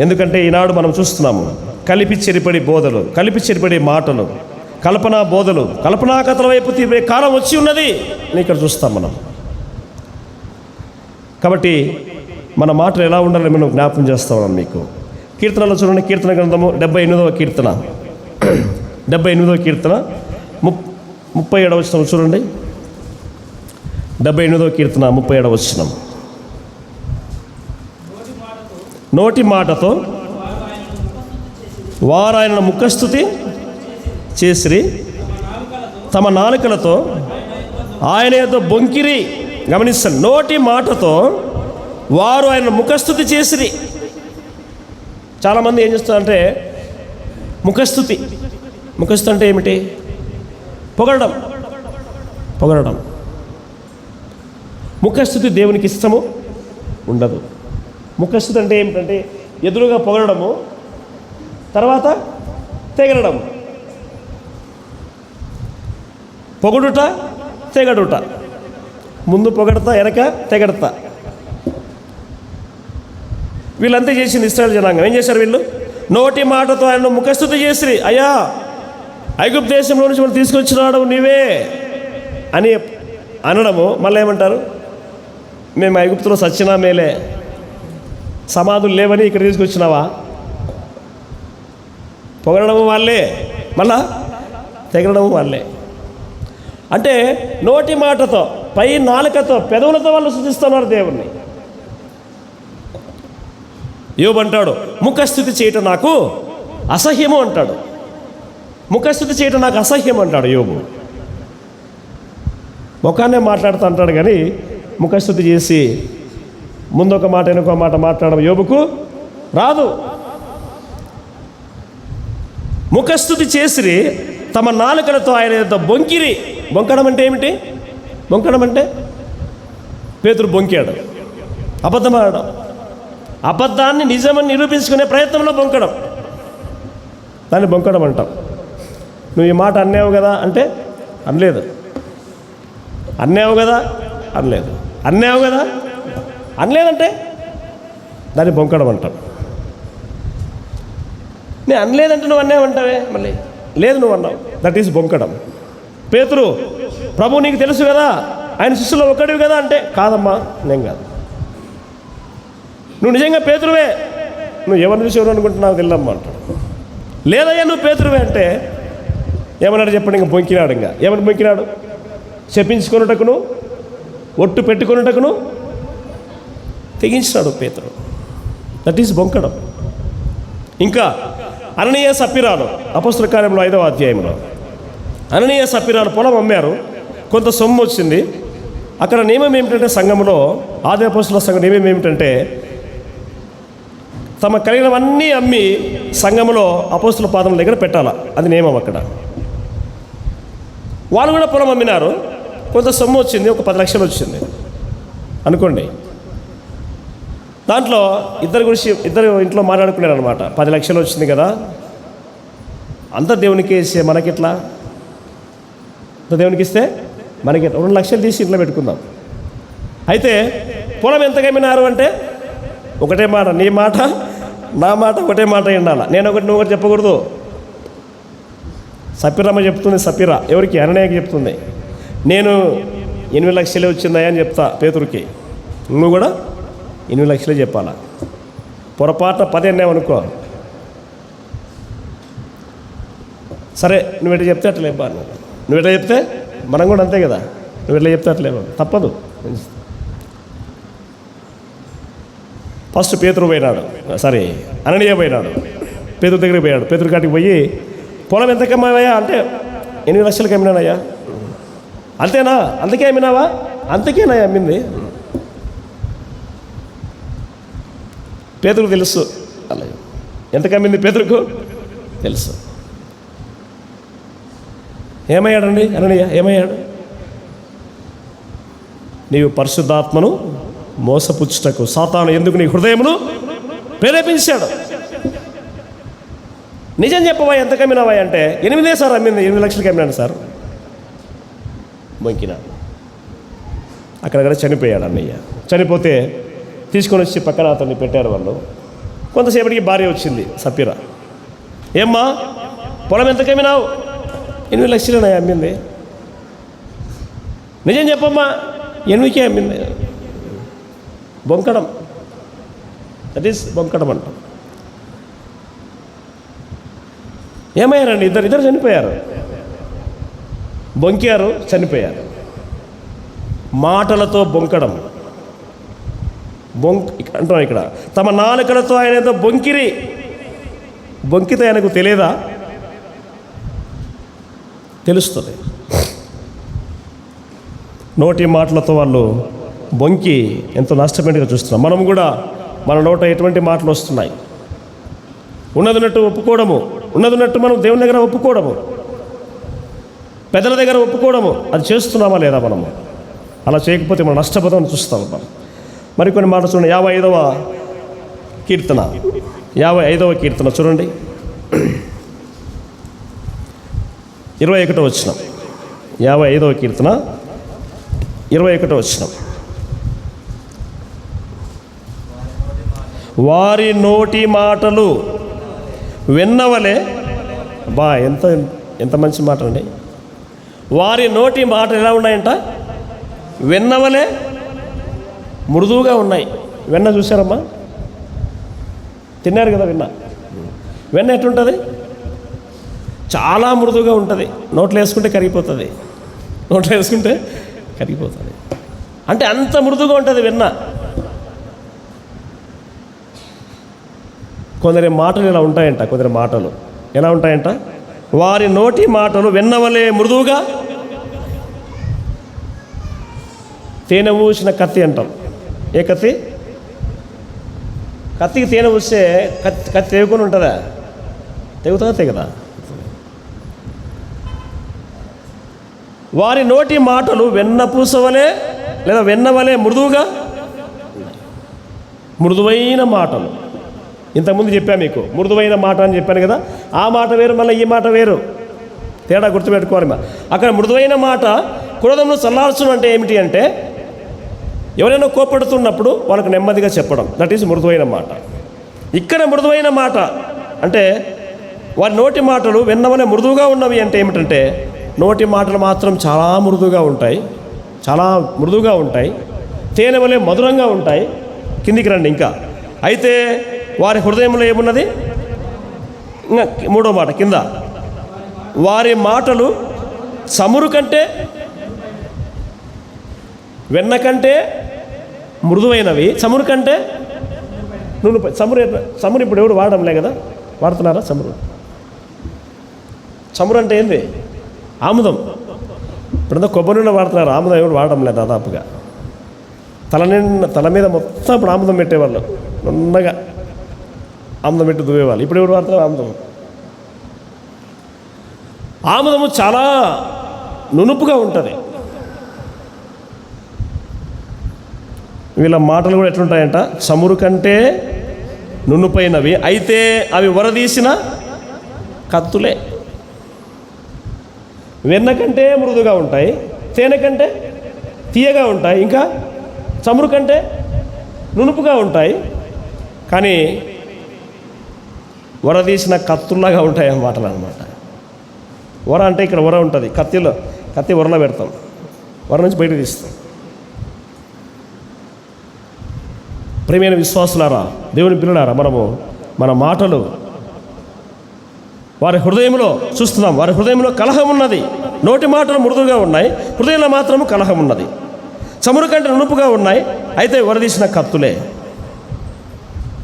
ఎందుకంటే ఈనాడు మనం చూస్తున్నాము కలిపి చెరిపడి బోధలు, కలిపి చెరిపడి మాటలు, కల్పనా బోధలు, కల్పనా కథల వైపు తీరే కాలం వచ్చి ఉన్నది అని ఇక్కడ చూస్తాం మనం. కాబట్టి మన మాటలు ఎలా ఉండాలని మనం జ్ఞాపకం చేస్తా ఉన్నాం మీకు. కీర్తనలో చూడండి, కీర్తన గ్రంథము 78వ కీర్తన, 78వ కీర్తన 37వ వచనం చూడండి. 78వ కీర్తన 37వ వచనం. నోటి మాటతో వారు ఆయనను ముఖస్తుతి చేసిరి, తమ నాలుకలతో ఆయన ఏదో బొంకిరి. గమనిస్తాను, నోటి మాటతో వారు ఆయన ముఖస్తుతి చేసిరి. చాలామంది ఏం చేస్తారంటే ముఖస్తుతి. ముఖస్తుతి అంటే ఏమిటి? పొగడడం, పొగడడం. ముఖస్తుతి దేవునికి ఇష్టము ఉండదు. ముఖస్తుతి అంటే ఏమిటంటే ఎదురుగా పొగడము, తర్వాత తెగడడం. పొగడుట, తెగడుట. ముందు పొగడతా, వెనక తెగడతా. వీళ్ళంతా చేసింది ఇశ్రాయేలు జనాంగం. ఏం చేశారు వీళ్ళు? నోటి మాటతో ఆయన ముఖస్తుతి చేసిరి. అయ్యా, ఐగుప్తు దేశంలో నుంచి మనం తీసుకొచ్చినాడు నీవే, అని అనడము, మళ్ళీ ఏమంటారు, మేము ఐగుప్తులో సచ్చినా మేలే, సమాధులు లేవని ఇక్కడ తీసుకొచ్చినావా. పొగడము వాళ్ళే, మళ్ళా తెగడము వాళ్ళే. అంటే నోటి మాటతో, పై నాలుకతో, పెదవులతో వాళ్ళు స్తుతిస్తున్నారు దేవుణ్ణి. యోబు అంటాడు, ముఖస్థుతి చేయటం నాకు అసహ్యము అంటాడు. ముఖస్థుతి చేయటం నాకు అసహ్యం అంటాడు యోబు. ముఖాన్నే మాట్లాడుతూ అంటాడు, కానీ ముఖస్థుతి చేసి ముందొక మాట వెనుక మాట మాట్లాడడం యోబుకు రాదు. ముఖస్థుతి చేసి తమ నాలుకలతో ఆయన యొక్క బొంకిరి. బొంకడం అంటే ఏమిటి? బొంకడం అంటే పేతురు బొంకాడు, అబద్ధం ఆడడం, అబద్ధాన్ని నిజమని నిరూపించుకునే ప్రయత్నంలో బొంకడం, దాన్ని బొంకడం అంటాం. నువ్వు ఈ మాట అన్నావు కదా అంటే అనలేదు, అన్నావు కదా అనలేదు, అన్నావు కదా అనలేదంటే దాన్ని బొంకడం అంటాం. నేను అనలేదంటే నువ్వు అన్నావంటావే, మళ్ళీ లేదు నువ్వు అన్నావు, దట్ ఈస్ బొంకడం. పేతురు, ప్రభు నీకు తెలుసు కదా, ఆయన శిష్యులో ఒక్కడివి కదా అంటే, కాదమ్మా నేను కాదు. నువ్వు నిజంగా పేతురువే, నువ్వు ఎవరిని చూసి ఎవరు అనుకుంటున్నావు తెల్లమ్మా అంటాడు. లేదయ్యా నువ్వు పేతురువే అంటే ఏమన్నాడు చెప్పండి? ఇంకా బొంకినాడు. ఇంకా ఏమని బొంకినాడు? చెప్పించుకొనుటకును ఒట్టు పెట్టుకొనుటకును తెగించినాడు పేతురు. దట్ ఈస్ బొంకడం. ఇంకా అననీయ సప్పిరాలు, అపొస్తలుల కార్యములు 5వ అధ్యాయంలో అననీయ సప్పిరాలు పొలం అమ్మారు, కొంత సొమ్ము వచ్చింది. అక్కడ నియమం ఏమిటంటే, సంఘంలో ఆది అపొస్తలుల సంఘం నియమం ఏమిటంటే, తమ కలిగినవన్నీ అమ్మి సంఘంలో అపొస్తలుల పాదం దగ్గర పెట్టాలా, అది నియమం. అక్కడ వాళ్ళు కూడా పొలం అమ్మినారు, కొంత సొమ్ము వచ్చింది, ఒక 10 లక్షలు వచ్చింది అనుకోండి. దాంట్లో ఇద్దరు ఇంట్లో మాట్లాడుకున్నారు అనమాట. 10 లక్షలు వచ్చింది కదా, అంతా దేవునికి ఇస్తే మనకిట్లా, అంత దేవునికి ఇస్తే మనకి 2 లక్షలు తీసి ఇంట్లో పెట్టుకుందాం. అయితే పొలం ఎంతగా అమ్మినారు అంటే, ఒకటే మాట, నీ మాట నా మాట ఒకటే మాట ఉండాలి. నేను ఒకటి నువ్వు ఒకటి చెప్పకూడదు. సప్పిరమ్మ చెప్తుంది, సప్పిర ఎవరికి? అననీయకి చెప్తుంది, నేను 8 లక్షలే వచ్చిందా అని చెప్తా పేతురుకి, నువ్వు కూడా 8 లక్షలే చెప్పాలా. పొరపాటున 10 అన్నావు సరే, నువ్వు ఎట్లా చెప్తే అట్లా ఇవ్వాలి. నువ్వు ఎట్లా చెప్తే మనం కూడా అంతే కదా, నువ్వు ఎట్లా చెప్తే అట్లా ఇవ్వాలి, తప్పదు. ఫస్ట్ పేతురు పోయినాడు, అననీయ పోయినాడు, పేతురు దగ్గరికి పోయాడు. పేతురు కాటికి పోయి, పొలం ఎంతకి అమ్మావయ్యా అంటే 8 లక్షలకి అమ్మినానయ్యా. అంతేనా? అంతకే అమ్మినావా? అంతకేనా అమ్మింది. పేతురుకు తెలుసు, అలాగే ఎంతకు అమ్మింది పేతురుకు తెలుసు. ఏమయ్యాడండి అననీయ? ఏమయ్యాడు? నీవు పరిశుద్ధాత్మను మోసపుచ్చుటకు సాతాను ఎందుకు నీ హృదయమును ప్రేరేపించాడు. నిజం చెప్పవా, ఎంత కమ్మినావా అంటే 8 సార్ అమ్మింది, 8 లక్షలకి అమ్మినాను సార్. మొంకినాడు. అక్కడక్కడ చనిపోయాడు అన్నయ్య. చనిపోతే తీసుకొని వచ్చి పక్కన అతన్ని పెట్టారు వాళ్ళు. కొంతసేపటికి భార్య వచ్చింది, సప్పిర. ఏమ్మా పొలం ఎంత కమ్మినావు? 8 లక్షలే అమ్మింది. నిజం చెప్పమ్మా, 8కే అమ్మింది. బొంకడం, దట్ ఈస్ బొంకడం అంటాం. ఏమయ్యారండి? ఇద్దరు చనిపోయారు, బొంకారు, చనిపోయారు. మాటలతో బొంకడం, అంటున్నాం ఇక్కడ. తమ నాలుకలతో ఆయన ఏదో బొంకిరి. బొంకితే ఆయనకు తెలియదా? తెలుస్తుంది. నోటి మాటలతో వాళ్ళు బొంకి ఎంతో నష్టపోయినట్టుగా చూస్తున్నాం. మనం కూడా మన నోట ఎటువంటి మాటలు వస్తున్నాయి? ఉన్నదిన్నట్టు ఒప్పుకోవడము, ఉన్నదిన్నట్టు మనం దేవుని దగ్గర ఒప్పుకోవడము, పెద్దల దగ్గర ఒప్పుకోవడము, అది చేస్తున్నామా లేదా మనము? అలా చేయకపోతే మనం నష్టపోతామని చూస్తాం. మనం మరికొన్ని మాటలు చూడండి. 55వ కీర్తన 55వ కీర్తన చూడండి, 21వ వచనం. 55వ కీర్తన 21వ వచనం. వారి నోటి మాటలు వెన్నవలే. ఎంత మంచి మాట అండి. వారి నోటి మాటలు ఎలా ఉన్నాయంట? వెన్నవలే మృదువుగా ఉన్నాయి. వెన్న చూసారమ్మా? తిన్నారు కదా వెన్న. వెన్న ఎట్లుంటుంది? చాలా మృదువుగా ఉంటుంది. నోట్లో వేసుకుంటే కరిగిపోతుంది. నోట్లో వేసుకుంటే కరిగిపోతుంది. అంటే అంత మృదువుగా ఉంటుంది వెన్న. కొందరి మాటలు ఇలా ఉంటాయంట. కొందరి మాటలు ఎలా ఉంటాయంట? వారి నోటి మాటలు వెన్నవలే మృదువుగా, తేనె ఊసిన కత్తి అంటాం. ఏ కత్తి? కత్తికి తేనె ఊస్తే కత్తి తెగుకొని ఉంటుందా? తెగుతుందా? తెగదా? వారి నోటి మాటలు వెన్న పూసవలే లేదా వెన్నవలే మృదువుగా, మృదువైన మాటలు. ఇంతకుముందు చెప్పాను మీకు, మృదువైన మాట అని చెప్పాను కదా. ఆ మాట వేరు, మళ్ళీ ఈ మాట వేరు. తేడా గుర్తుపెట్టుకోవాలి. అక్కడ మృదువైన మాట క్రోధంలో చల్లార్చడం అంటే ఏమిటి అంటే, ఎవరైనా కోపడుతున్నప్పుడు వాళ్ళకు నెమ్మదిగా చెప్పడం. దట్ ఈజ్ మృదువైన మాట. ఇక్కడ మృదువైన మాట అంటే వారి నోటి మాటలు వెన్నవలే మృదువుగా ఉన్నవి అంటే ఏమిటంటే, నోటి మాటలు మాత్రం చాలా మృదువుగా ఉంటాయి, చాలా మృదువుగా ఉంటాయి, తేనె వలె మధురంగా ఉంటాయి. కిందికి రండి ఇంకా. అయితే వారి హృదయంలో ఏమున్నది? ఇంకా మూడో మాట కింద, వారి మాటలు చమురు కంటే, వెన్న కంటే మృదువైనవి, చమురు కంటే నూనె. చమురు ఇప్పుడు ఎవరు వాడడంలే కదా. వాడుతున్నారా చమురు? చమురు అంటే ఏంది? ఆముదం. ఇప్పుడంతా కొబ్బరి నూనె వాడుతున్నారు, ఆముదం ఎవరు వాడడం లేదు దాదాపుగా. తల మీద మొత్తం ఇప్పుడు ఆముదం పెట్టేవాళ్ళు, నున్నగా ఆముదం పెట్టి దువ్వేవాళ్ళు. ఇప్పుడు ఎవరు వాడుతున్నారు ఆముదం? ఆముదము చాలా నునుపుగా ఉంటుంది. వీళ్ళ మాటలు కూడా ఎట్లుంటాయంట? చమురు కంటే నునుపైనవి, అయితే అవి వరదీసిన కత్తులే. వెన్న కంటే మృదుగా ఉంటాయి, తేనె కంటే తీయగా ఉంటాయి, ఇంకా చమురు కంటే నునుపుగా ఉంటాయి, కానీ వరదీసిన కత్తుల్లాగా ఉంటాయి మాటలు అన్నమాట. వర అంటే ఇక్కడ వర ఉంటుంది, కత్తి వరలో పెడతాం, వర నుంచి బయట తీస్తాం. ప్రియమైన విశ్వాసులారా, దేవుని పిల్లలారా, మన మాటలు వారి హృదయంలో చూస్తున్నాం. వారి హృదయంలో కలహం ఉన్నది. నోటి మాటలు మృదువుగా ఉన్నాయి, హృదయంలో మాత్రము కలహం ఉన్నది. చమురు కంటే నునుపుగా ఉన్నాయి, అయితే వరదీసిన కత్తులే.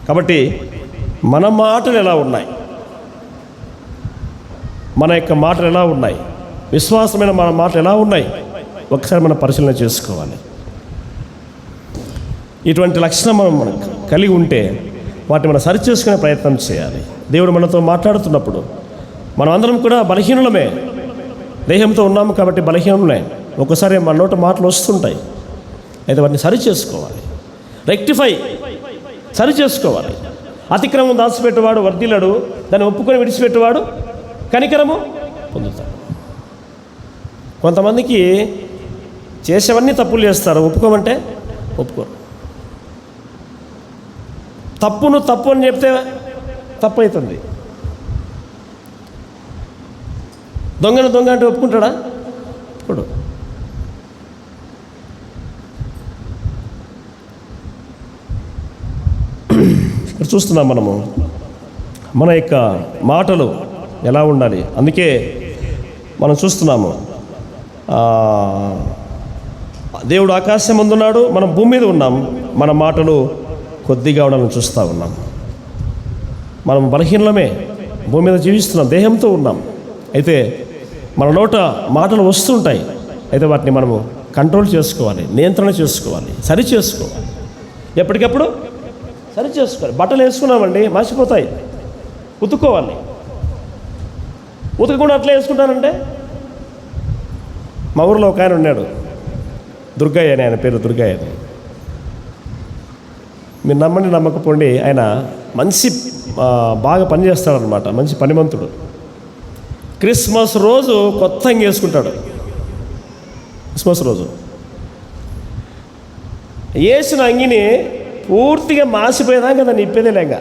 కాబట్టి మన మాటలు ఎలా ఉన్నాయి? మన యొక్క మాటలు ఎలా ఉన్నాయి? విశ్వాసమైన మన మాటలు ఎలా ఉన్నాయి? ఒకసారి మనం పరిశీలన చేసుకోవాలి. ఇటువంటి లక్షణం మనం కలిగి ఉంటే వాటిని మనం సరిచేసుకునే ప్రయత్నం చేయాలి. దేవుడు మనతో మాట్లాడుతున్నప్పుడు మనం అందరం కూడా బలహీనులమే, దేహంతో ఉన్నాము కాబట్టి బలహీనులే. ఒకసారి మన నోట మాటలు వస్తుంటాయి, అయితే వాటిని సరిచేసుకోవాలి, సరి చేసుకోవాలి. అతిక్రమం దాచిపెట్టేవాడు వర్ధిల్లడు, దాన్ని ఒప్పుకొని విడిచిపెట్టేవాడు కనికరము పొందుతాడు. కొంతమందికి చేసేవన్నీ తప్పులు చేస్తారు, ఒప్పుకోమంటే ఒప్పుకోరు. తప్పును తప్పు అని చెప్తే తప్పు అవుతుంది. దొంగను దొంగ అంటే ఒప్పుకుంటాడా? ఒప్పుకోడు. ఇక్కడ చూస్తున్నాం మనము మన యొక్క మాటలు ఎలా ఉండాలి. అందుకే మనం చూస్తున్నాము, దేవుడు ఆకాశం ముందున్నాడు, మనం భూమి మీద ఉన్నాం. మన మాటలు కొద్దిగా ఉండాలని చూస్తూ ఉన్నాం. మనం బలహీనమే, భూమి మీద జీవిస్తున్నాం, దేహంతో ఉన్నాం. అయితే మన నోట మాటలు వస్తుంటాయి, అయితే వాటిని మనము కంట్రోల్ చేసుకోవాలి, నియంత్రణ చేసుకోవాలి, సరి చేసుకోవాలి. ఎప్పటికప్పుడు సరి చేసుకోవాలి. బట్టలు వేసుకున్నామండి, మర్చిపోతాయి, ఉతుక్కోవాలి. ఉతకకుండా అట్లా వేసుకుంటానంటే, మా ఊరిలో ఒక ఆయన ఉన్నాడు, దుర్గయ్య అని, ఆయన పేరు దుర్గయ్య అని. మీరు నమ్మండి నమ్మకపోండి, ఆయన మంచి బాగా పనిచేస్తాడనమాట, మంచి పనిమంతుడు. క్రిస్మస్ రోజు కొత్త అంగి వేసుకుంటాడు. క్రిస్మస్ రోజు వేసిన అంగిని పూర్తిగా మాసిపోయేదాకా దాన్ని ఇప్పేదే లేక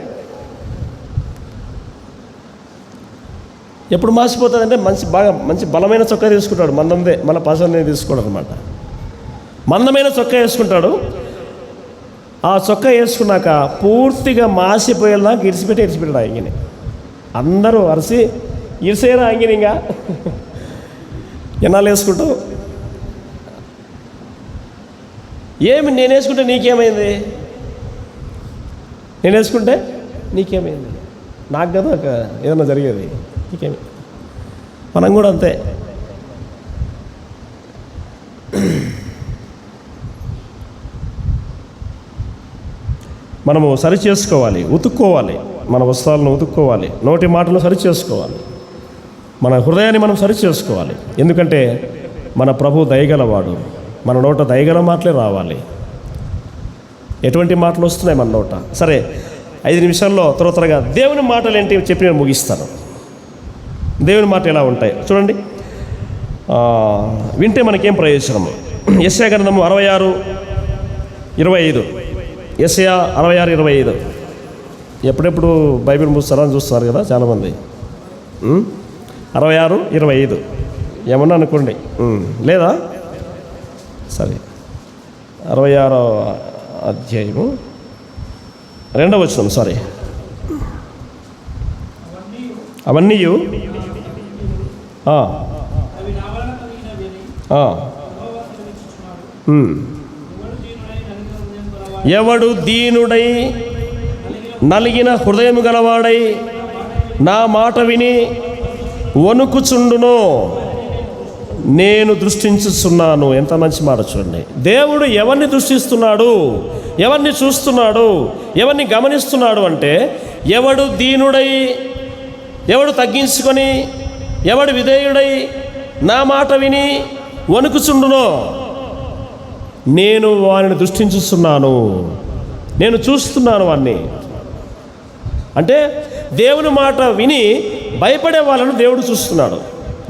ఎప్పుడు మాసిపోతుందంటే మంచి బలమైన చొక్కా తీసుకుంటాడు, మన పసందే తీసుకోడు అనమాట. మందమైన చొక్కా వేసుకుంటాడు. ఆ చొక్కా వేసుకున్నాక పూర్తిగా మాసిపోయేలా ఇరిచిపెట్టాడు అంగిని. అందరూ అరిసి ఇరిసేరా అంగిని, ఇంకా ఎన్నాళ్ళు వేసుకుంటావు, ఏమి నేను వేసుకుంటే నీకేమైంది, నేను వేసుకుంటే నీకేమైంది, నాకు కదా ఏదైనా జరిగేది, నీకేమి. మనం కూడా అంతే. మనము సరి చేసుకోవాలి, ఉతుక్కోవాలి, మన వస్త్రాలను ఉతుక్కోవాలి, నోటి మాటలు సరి చేసుకోవాలి, మన హృదయాన్ని మనం సరి చేసుకోవాలి. ఎందుకంటే మన ప్రభు దయగలవాడు. మన నోట దయగల మాటలే రావాలి. ఎటువంటి మాటలు వస్తున్నాయి మన నోట? సరే, 5 నిమిషాల్లో త్వరగా దేవుని మాటలు ఏంటి చెప్పి నేను ముగిస్తాను. దేవుని మాట ఎలా ఉంటాయి చూడండి. వింటే మనకేం ప్రయోజనము? యెషయా గ్రంథము 66:25. యెషయా 66:25. ఎప్పుడెప్పుడు బైబిల్ మూస్తారని చూస్తున్నారు కదా చాలామంది. 66:25 ఏమన్నా అనుకోండి, లేదా? సరే, 66వ అధ్యాయము 2వ వచనం. సారీ, అవన్నీ ఎవడు దీనుడై నలిగిన హృదయం గలవాడై నా మాట విని వణుకుచుండునో నేను దృష్టించుచున్నాను. ఎంత మంచి మాట చూడండి. దేవుడు ఎవరిని దృష్టిస్తున్నాడు, ఎవరిని చూస్తున్నాడు, ఎవరిని గమనిస్తున్నాడు అంటే, ఎవడు దీనుడై, ఎవడు తగ్గించుకొని, ఎవడు విధేయుడై నా మాట విని వణుకుచుండునో నేను వారిని దృష్టించుస్తున్నాను, నేను చూస్తున్నాను వారిని. అంటే దేవుని మాట విని భయపడే వాళ్ళను దేవుడు చూస్తున్నాడు,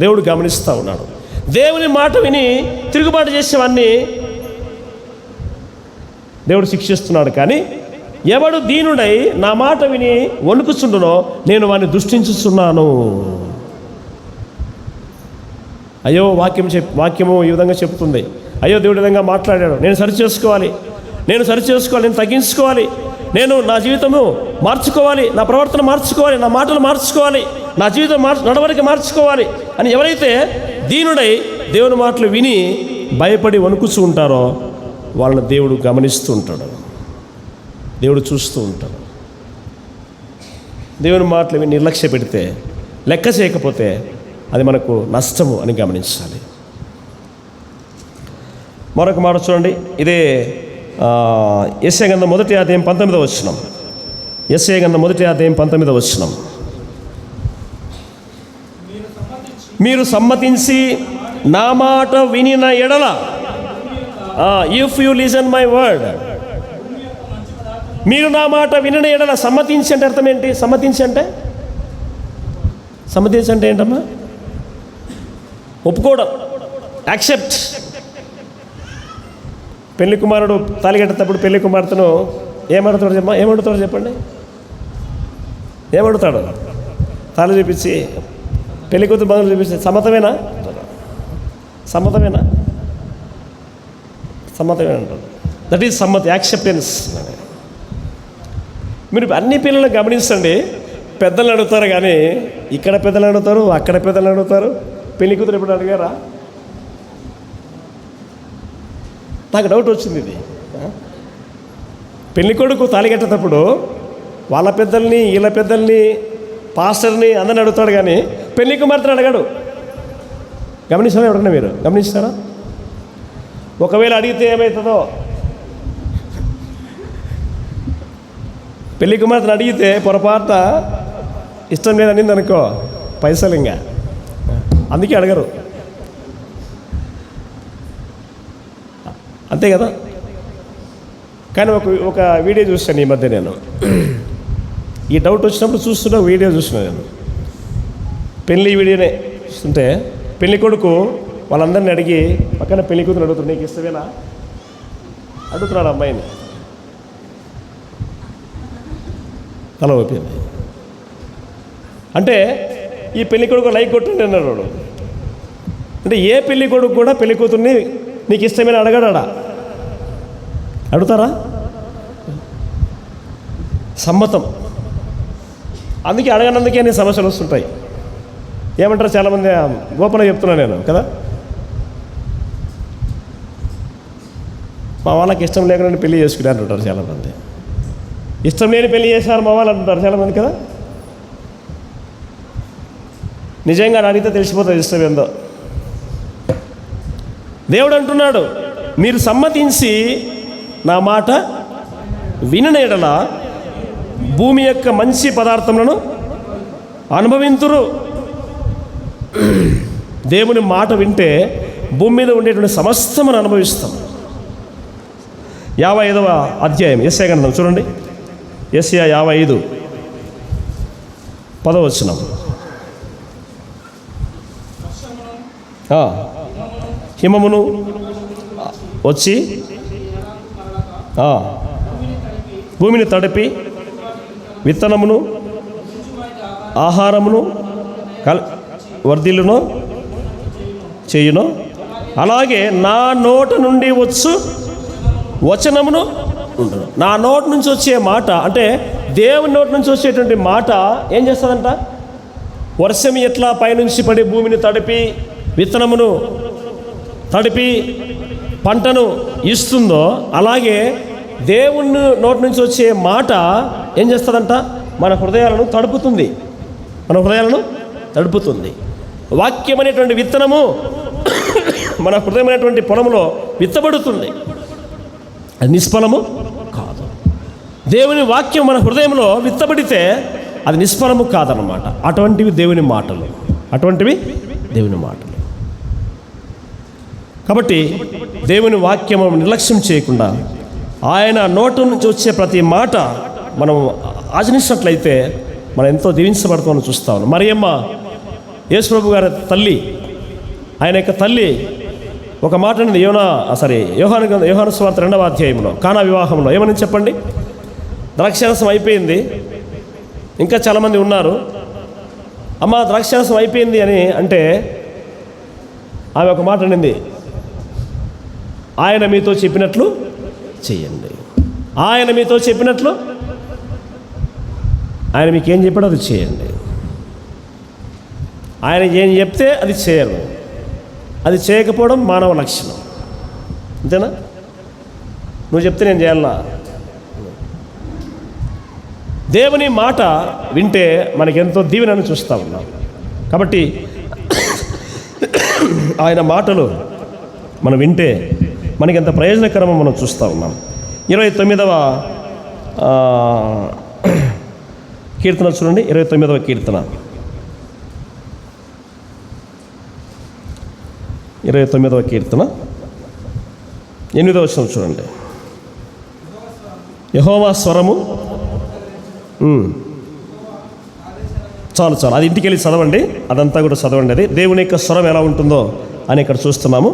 దేవుడు గమనిస్తూ ఉన్నాడు. దేవుని మాట విని తిరుగుబాటు చేసేవాన్ని దేవుడు శిక్షిస్తున్నాడు. కానీ ఎవడు దీనుడై నా మాట విని వణుకుచుండునో నేను వారిని దృష్టించుతున్నాను. అయ్యో, వాక్యము ఈ విధంగా చెప్తుంది. అయ్యో, దేవుడి విధంగా మాట్లాడాడు, నేను సరిచేసుకోవాలి, నేను తగ్గించుకోవాలి, నేను నా జీవితము మార్చుకోవాలి, నా ప్రవర్తన మార్చుకోవాలి, నా మాటలు మార్చుకోవాలి, నా జీవితం నడవడిక మార్చుకోవాలి అని ఎవరైతే దీనుడై దేవుని మాటలు విని భయపడి వణుకుతూ ఉంటారో వాళ్ళని దేవుడు గమనిస్తూ ఉంటాడు, దేవుడు చూస్తూ ఉంటాడు. దేవుని మాటలు విని నిర్లక్ష్య పెడితే, లెక్క చేయకపోతే అది మనకు నష్టము అని గమనించాలి. మరొక మాట చూడండి. ఇదే యెషయా గ్రంథం 1వ అధ్యాయం 19వ వచనం. యెషయా గ్రంథం 1వ అధ్యాయం 19వ వచనం. మీరు సమ్మతించి నా మాట వినిన ఎడల, if you listen my word, మీరు నా మాట వినిన ఎడల. సమ్మతించి అంటే అర్థం ఏంటి? సమ్మతించి అంటే ఏంటమ్మా? ఒప్పుకోవడం, యాక్సెప్ట్. పెళ్లి కుమారుడు తాలిగట్టేటప్పుడు పెళ్లి కుమార్తెను ఏమడుతాడు చెప్పండి? ఏమడుతాడు? తాళి చూపించి, పెళ్లి కూతురు బదులు చూపించి, సమ్మతమేనా అంటాడు. దట్ ఈజ్ సమ్మతి, యాక్సెప్టెన్స్. మీరు అన్ని పిల్లలను గమనించండి. పెద్దలు అడుగుతారు, కానీ ఇక్కడ పెద్దలు అడుగుతారు, అక్కడ పెద్దలు అడుగుతారు. పెళ్లి కూతురు ఎప్పుడు అడిగారా? నాకు డౌట్ వచ్చింది. ఇది పెళ్లి కొడుకు తాళిగట్టేటప్పుడు వాళ్ళ పెద్దల్ని, వీళ్ళ పెద్దల్ని, పాస్టర్ని అందరిని అడుగుతాడు, కానీ పెళ్లి కుమార్తెను అడగాడు. గమనిస్తారా? ఎవరన్నా మీరు గమనిస్తారా? ఒకవేళ అడిగితే ఏమవుతుందో, పెళ్లి కుమార్తెను అడిగితే పొరపాటున ఇష్టం లేదనింది అనుకో, పైసలు ఇంకా అందుకే అడగరు. అంతే కదా? కానీ ఒక వీడియో చూస్తాను ఈ మధ్య. నేను ఈ డౌట్ వచ్చినప్పుడు చూస్తున్నా, వీడియో చూస్తున్నాను నేను. పెళ్ళి వీడియోనే చూస్తుంటే పెళ్లి కొడుకు వాళ్ళందరినీ అడిగి పక్కన పెళ్లి కూతురు అడుగుతున్నాడు, నీకు ఇష్టమేనా అడుగుతున్నాడు అమ్మాయిని. తల ఊపింది. అంటే ఈ పెళ్లి కొడుకు లైక్ కొట్టండి అన్నాడు వాడు. అంటే ఏ పెళ్లి కొడుకు కూడా పెళ్లి కూతుర్ని నీకు ఇష్టమైన అడగడా? అడుగుతారా? సమ్మతం. అందుకే అడగనందుకే అన్ని సమస్యలు వస్తుంటాయి. ఏమంటారు చాలామంది, గోపన చెప్తున్నాను నేను కదా, మా వాళ్ళకి ఇష్టం లేకుండా పెళ్లి చేసుకున్నారు అంటారు చాలామంది. ఇష్టం లేని పెళ్లి చేశారు మా వాళ్ళు అంటారు చాలామంది కదా. నిజంగా అడిగితే తెలిసిపోతుంది ఇష్టం ఏందో. దేవుడు అంటున్నాడు, మీరు సమ్మతించి నా మాట వినని యెడల భూమి యొక్క మంచి పదార్థములను అనుభవింతురు. దేవుని మాట వింటే భూమి మీద ఉండేటువంటి సమస్తమును అనుభవిస్తాం. 55వ అధ్యాయం యెషయా గ్రంథం చూడండి. యెషయా 55 10వ వచనం. హిమమును వచ్చి భూమిని తడిపి విత్తనమును ఆహారమును వర్ధిల్లును చేయును. అలాగే నా నోట నుండి వచ్చు వచనమును ఉండును. నా నోటి నుంచి వచ్చే మాట అంటే దేవుని నోటి నుంచి వచ్చేటువంటి మాట ఏం చేస్తుందంట? వర్షం ఎట్లా పైనుంచి పడి భూమిని తడిపి విత్తనమును తడిపి పంటను ఇస్తుందో, అలాగే దేవుని నోటి నుంచి వచ్చే మాట ఏం చేస్తుందంట? మన హృదయాలను తడుపుతుంది. మన హృదయాలను తడుపుతుంది. వాక్యం అనేటువంటి విత్తనము మన హృదయమైనటువంటి పొలంలో విత్తబడుతుంది. అది నిష్ఫలము కాదు. దేవుని వాక్యం మన హృదయంలో విత్తబడితే అది నిష్ఫలము కాదన్నమాట. అటువంటివి దేవుని మాటలు, అటువంటివి దేవుని మాటలు. కాబట్టి దేవుని వాక్యము నిర్లక్ష్యం చేయకుండా ఆయన నోటు నుంచి వచ్చే ప్రతి మాట మనం ఆచరించినట్లయితే మనం ఎంతో దీవించబడతామని చూస్తాము. మరియమ్మ యేసు ప్రభు గారి తల్లి, ఆయన యొక్క తల్లి ఒక మాట అనేది యోహాను సువార్త 2వ అధ్యాయంలో కానా వివాహంలో ఏమని చెప్పండి? ద్రాక్షారసం అయిపోయింది, ఇంకా చాలామంది ఉన్నారు. అమ్మ ద్రాక్షారసం అయిపోయింది అని అంటే ఆమె ఒక మాట అనింది, ఆయన మీతో చెప్పినట్లు చెయ్యండి. ఆయన మీతో చెప్పినట్లు, ఆయన మీకు ఏం చెప్పాడో అది చేయండి. ఆయన ఏం చెప్తే అది చేయరు. అది చేయకపోవడం మానవ లక్షణం. అంతేనా? నువ్వు చెప్తే నేను చేయాలా? దేవుని మాట వింటే మనకెంతో దీవెనని చూస్తూ ఉన్నాం. కాబట్టి ఆయన మాటలు మనం వింటే మనకి ఎంత ప్రయోజనకరమో మనం చూస్తూ ఉన్నాం. 29వ కీర్తన చూడండి. 29వ కీర్తన 29వ కీర్తన 8వ వచనం చూడండి. యెహోవా స్వరము. చాలు అది ఇంటికి వెళ్ళి చదవండి, అదంతా కూడా చదవండి. అది దేవుని యొక్క స్వరం ఎలా ఉంటుందో అని ఇక్కడ చూస్తున్నాము.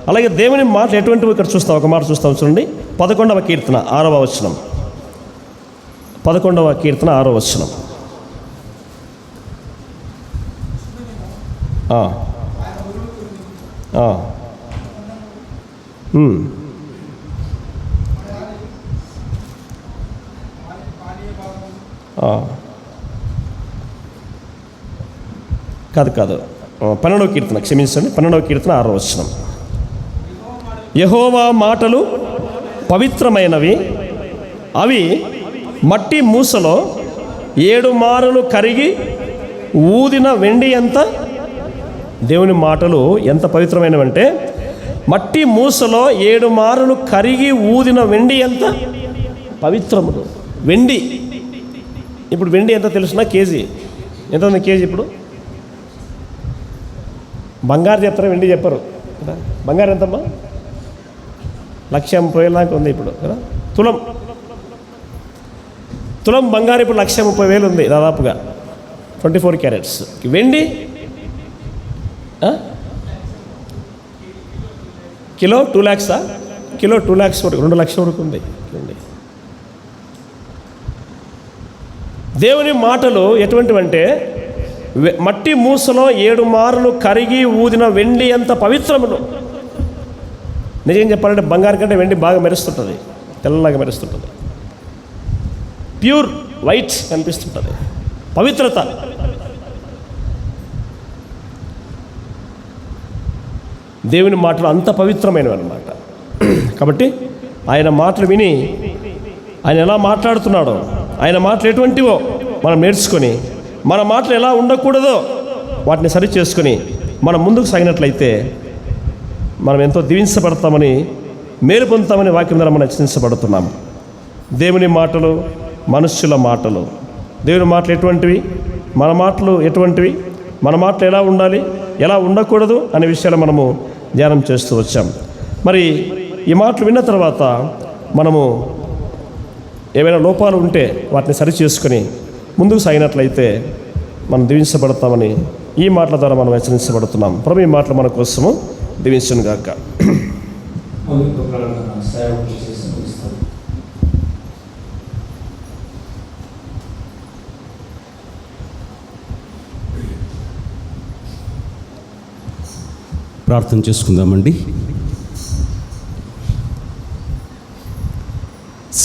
అలాగే దేవుని మాట ఎటువంటివి ఇక్కడ చూస్తాం. ఒక మాట చూస్తాం చూడండి. 11వ కీర్తన 6వ వచనం. 11వ కీర్తన 6వ వచనం. కాదు 12వ కీర్తన, క్షమించండి, 12వ కీర్తన 6వ వచనం. యెహోవా మాటలు పవిత్రమైనవి, అవి మట్టి మూసలో 7 మారులు కరిగి ఊదిన వెండి ఎంత. దేవుని మాటలు ఎంత పవిత్రమైనవంటే మట్టి మూసలో 7 మారులు కరిగి ఊదిన వెండి ఎంత పవిత్రములు. వెండి, ఇప్పుడు వెండి ఎంత తెలుసునా? కేజీ ఎంత ఉంది? కేజీ ఇప్పుడు బంగారు చెప్తారా, వెండి చెప్పరు కదా. బంగారు ఎంతమ్మా? 1,30,000 దాకా ఉంది ఇప్పుడు కదా. తులం బంగారు ఇప్పుడు 1,30,000 ఉంది దాదాపుగా, 24 క్యారెట్స్. వెండి కిలో 2 lakhs, కిలో 2 lakhs వరకు, 2 లక్షల వరకు ఉంది. దేవుని మాటలు ఎటువంటివంటే మట్టి మూసలో 7 మార్లు కరిగి ఊదిన వెండి అంత పవిత్రములు. నిజం చెప్పాలంటే బంగారు కంటే వెండి బాగా మెరుస్తుంటుంది, తెల్లగా మెరుస్తుంటుంది, ప్యూర్ వైట్ కనిపిస్తుంటుంది, పవిత్రత. దేవుని మాటలు అంత పవిత్రమైనవి అన్నమాట. కాబట్టి ఆయన మాటలు విని ఆయన ఎలా మాట్లాడుతున్నాడో, ఆయన మాటలు ఎటువంటివో మనం నేర్చుకొని, మన మాటలు ఎలా ఉండకూడదో వాటిని సరి చేసుకొని మనం ముందుకు సాగినట్లయితే మనం ఎంతో దీవించబడతామని, మేలు పొందుతామని వాక్యం ద్వారా మనం హెచ్చరించబడుతున్నాము. దేవుని మాటలు, మనుష్యుల మాటలు, దేవుని మాటలు ఎటువంటివి, మన మాటలు ఎటువంటివి, మన మాటలు ఎలా ఉండాలి, ఎలా ఉండకూడదు అనే విషయాలు మనము ధ్యానం చేస్తూ వచ్చాం. మరి ఈ మాటలు విన్న తర్వాత మనము ఏవైనా లోపాలు ఉంటే వాటిని సరి చేసుకొని ముందుకు సాగినట్లయితే మనం దీవించబడతామని ఈ మాటల ద్వారా మనం హెచ్చరించబడుతున్నాం. ప్రభు ఈ మాటలు మన కోసము దీవించును గాక. ప్రార్థన చేసుకుందామండి.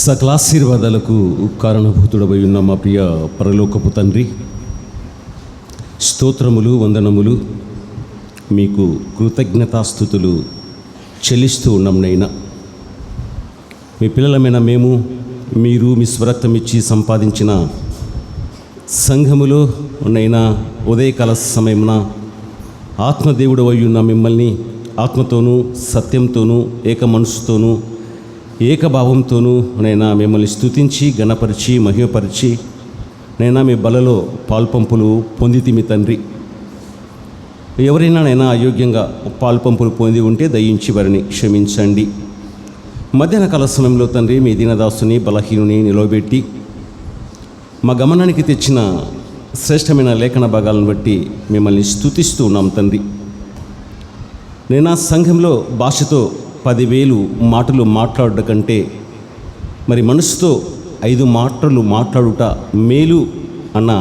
సకలాశీర్వాదాలకు కారణభూతుడవై ఉన్న మా ప్రియ పరలోకపు తండ్రి, స్తోత్రములు, వందనములు, మీకు కృతజ్ఞతాస్తుతులు చెల్లిస్తూ ఉన్నాం నైనా. మీ పిల్లలమైన మేము, మీరు మీ స్వరక్తం ఇచ్చి సంపాదించిన సంఘములో నైనా ఉదయకాల సమయమున ఆత్మదేవుడు అయి ఉన్న మిమ్మల్ని ఆత్మతోనూ సత్యంతోనూ ఏక మనసుతోనూ ఏకభావంతోనూ నైనా మిమ్మల్ని స్తుతించి గణపరిచి మహిమపరిచి నైనా మీ బలలో పాల్పంపులు పొందితి మీ తండ్రి. ఎవరైనా నైనా అయోగ్యంగా పాల్పంపులు పొంది ఉంటే దయించి వారిని క్షమించండి. మధ్యాహ్న కాల సమయంలో తండ్రి మీ దీనదాసుని బలహీనుని నిలవబెట్టి మా గమనానికి తెచ్చిన శ్రేష్టమైన లేఖన భాగాలను బట్టి మిమ్మల్ని స్తుతిస్తూ ఉన్నాం తండ్రి. నేను ఆ సంఘంలో భాషతో 10,000 మాటలు మాట్లాడుట కంటే మరి మనసుతో 5 మాటలు మాట్లాడుట మేలు అన్న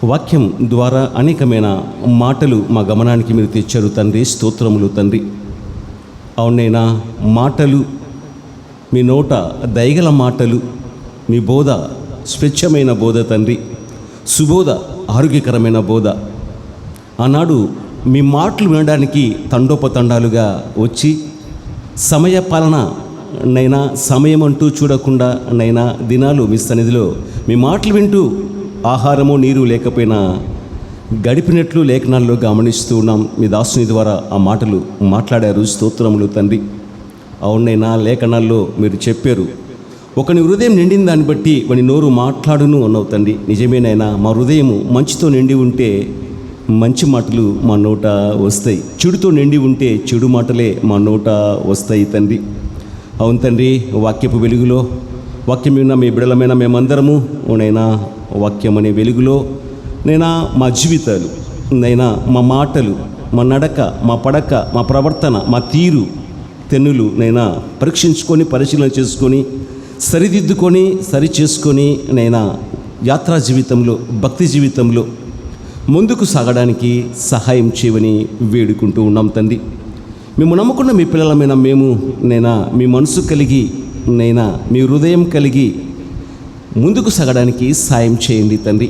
వాక్యం ద్వారా అనేకమైన మాటలు మా గమనానికి మీరు తెచ్చారు తండ్రి. స్తోత్రములు తండ్రి. అవునైనా మాటలు, మీ నోట దయగల మాటలు, మీ బోధ స్వచ్ఛమైన బోధ తండ్రి, సుబోధ, ఆరోగ్యకరమైన బోధ. ఆనాడు మీ మాటలు వినడానికి తండోపతండాలుగా వచ్చి సమయపాలన నైనా సమయం అంటూ చూడకుండా నైనా దినాలు మీ సన్నిధిలో మీ మాటలు వింటూ ఆహారము నీరు లేకపోయినా గడిపినట్లు లేఖనాల్లో గమనిస్తూ ఉన్నాం. మీ దాసుని ద్వారా ఆ మాటలు మాట్లాడారు. స్తోత్రములు తండ్రి. అవునైనా లేఖనాల్లో మీరు చెప్పారు, ఒకని హృదయం నిండిన దాన్ని బట్టి వాని నోరు మాట్లాడును అన్నావు తండ్రి. నిజమేనైనా మా హృదయము మంచితో నిండి ఉంటే మంచి మాటలు మా నోట వస్తాయి, చెడుతో నిండి ఉంటే చెడు మాటలే మా నోట వస్తాయి తండ్రి. అవును తండ్రి, వాక్యపు వెలుగులో, వాక్యం విన్న మీ బిడలమైన మేమందరము నైనా వాక్యం అనే వెలుగులో నైనా మా జీవితాలు నైనా మా మాటలు, మా నడక, మా పడక, మా ప్రవర్తన, మా తీరు తెన్నులు నైనా పరీక్షించుకొని పరిశీలన చేసుకొని సరిదిద్దుకొని సరి చేసుకొని నైనా యాత్రా జీవితంలో, భక్తి జీవితంలో ముందుకు సాగడానికి సహాయం చేయమని వేడుకుంటూ ఉన్నాం తండ్రి. మేము నమ్ముకున్న మీ పిల్లలమైన మేము నైనా మీ మనసు కలిగి నైనా మీ హృదయం కలిగి ముందుకు సాగడానికి సాయం చేయండి తండ్రి.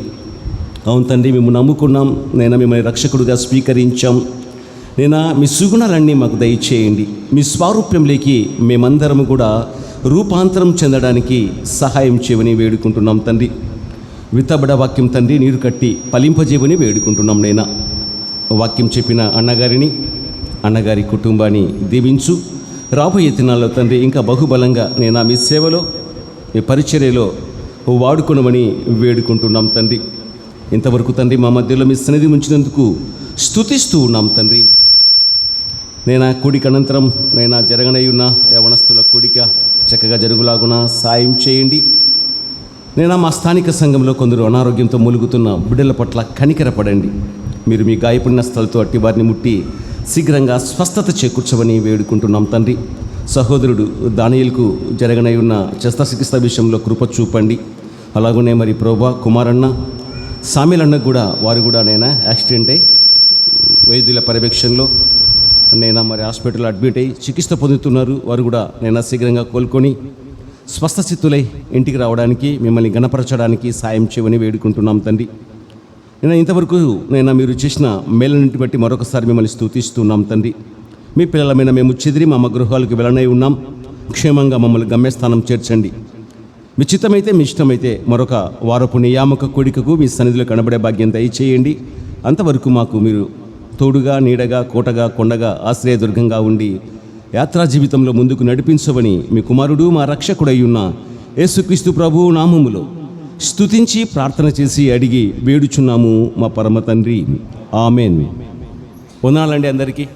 అవును తండ్రి, మేము నమ్ముకున్నాం నైనా, మిమ్మల్ని రక్షకుడుగా స్వీకరించాం నైనా. మీ సుగుణాలన్నీ మాకు దయచేయండి. మీ స్వారూప్యంలోకి మేమందరం కూడా రూపాంతరం చెందడానికి సహాయం చేయమని వేడుకుంటున్నాం తండ్రి. విత్తబడ వాక్యం తండ్రి నీరు కట్టి ఫలింపజేయమని వేడుకుంటున్నాం నైనా. వాక్యం చెప్పిన అన్నగారిని, అన్నగారి కుటుంబాన్ని దీవించు. రాబోయే దినాల్లో తండ్రి ఇంకా బహుబలంగా నేను మీ సేవలో, మీ పరిచర్యలో వాడుకునమని వేడుకుంటున్నాం తండ్రి. ఇంతవరకు తండ్రి మా మధ్యలో మీ సన్నిధి ఉంచినందుకు స్తుతిస్తూ ఉన్నాం తండ్రి. నేను కూడిక అనంతరం నైనా జరగనయ్యున్న యవనస్తుల కూడిక చక్కగా జరుగులాగున సాయం చేయండి. నేను మా స్థానిక సంఘంలో కొందరు అనారోగ్యంతో మూలుగుతున్న బిడ్డల పట్ల కనికరపడండి. మీరు మీ గాయపడిన స్థలతో అట్టి వారిని ముట్టి శీఘ్రంగా స్వస్థత చేకూర్చమని వేడుకుంటున్నాం తండ్రి. సహోదరుడు దానియేలుకు జరగనై ఉన్న శస్త్రచికిత్స విషయంలో కృప చూపండి. అలాగనే మరి ప్రభా కుమారన్న సామీల్ అన్నకు కూడా వారు కూడా నైనా యాక్సిడెంట్ అయ్యి వైద్యుల పర్యవేక్షణలో నైనా మరి హాస్పిటల్లో అడ్మిట్ అయ్యి చికిత్స పొందుతున్నారు. వారు కూడా నైనా శీఘ్రంగా కోలుకొని స్వస్థచిత్తులై ఇంటికి రావడానికి మిమ్మల్ని గణపరచడానికి సాయం చేయమని వేడుకుంటున్నాం తండ్రి. నేను ఇంతవరకు నైనా మీరు చేసిన మేలన్నింటి బట్టి మరొకసారి మిమ్మల్ని స్తుతిస్తున్నాం తండ్రి. మీ పిల్లలమైన మేము చెదిరి మా గృహాలకు వెళ్ళనై ఉన్నాం. క్షేమంగా మమ్మల్ని గమ్యస్థానం చేర్చండి. మీ చిత్తమైతే మీ ఇష్టమైతే మరొక వారపు నియామక కోడికకు మీ సన్నిధిలో కనబడే భాగ్యం దయచేయండి. అంతవరకు మాకు మీరు తోడుగా, నీడగా, కోటగా, కొండగా, ఆశ్రయదుర్గంగా ఉండి యాత్రా జీవితంలో ముందుకు నడిపించవని మీ కుమారుడు మా రక్షకుడై ఉన్న యేసుక్రీస్తు ప్రభువు నామములో స్తుతించి ప్రార్థన చేసి అడిగి వేడుచున్నాము మా పరమ తండ్రి. ఆమెన్. వందనాలండి అందరికీ.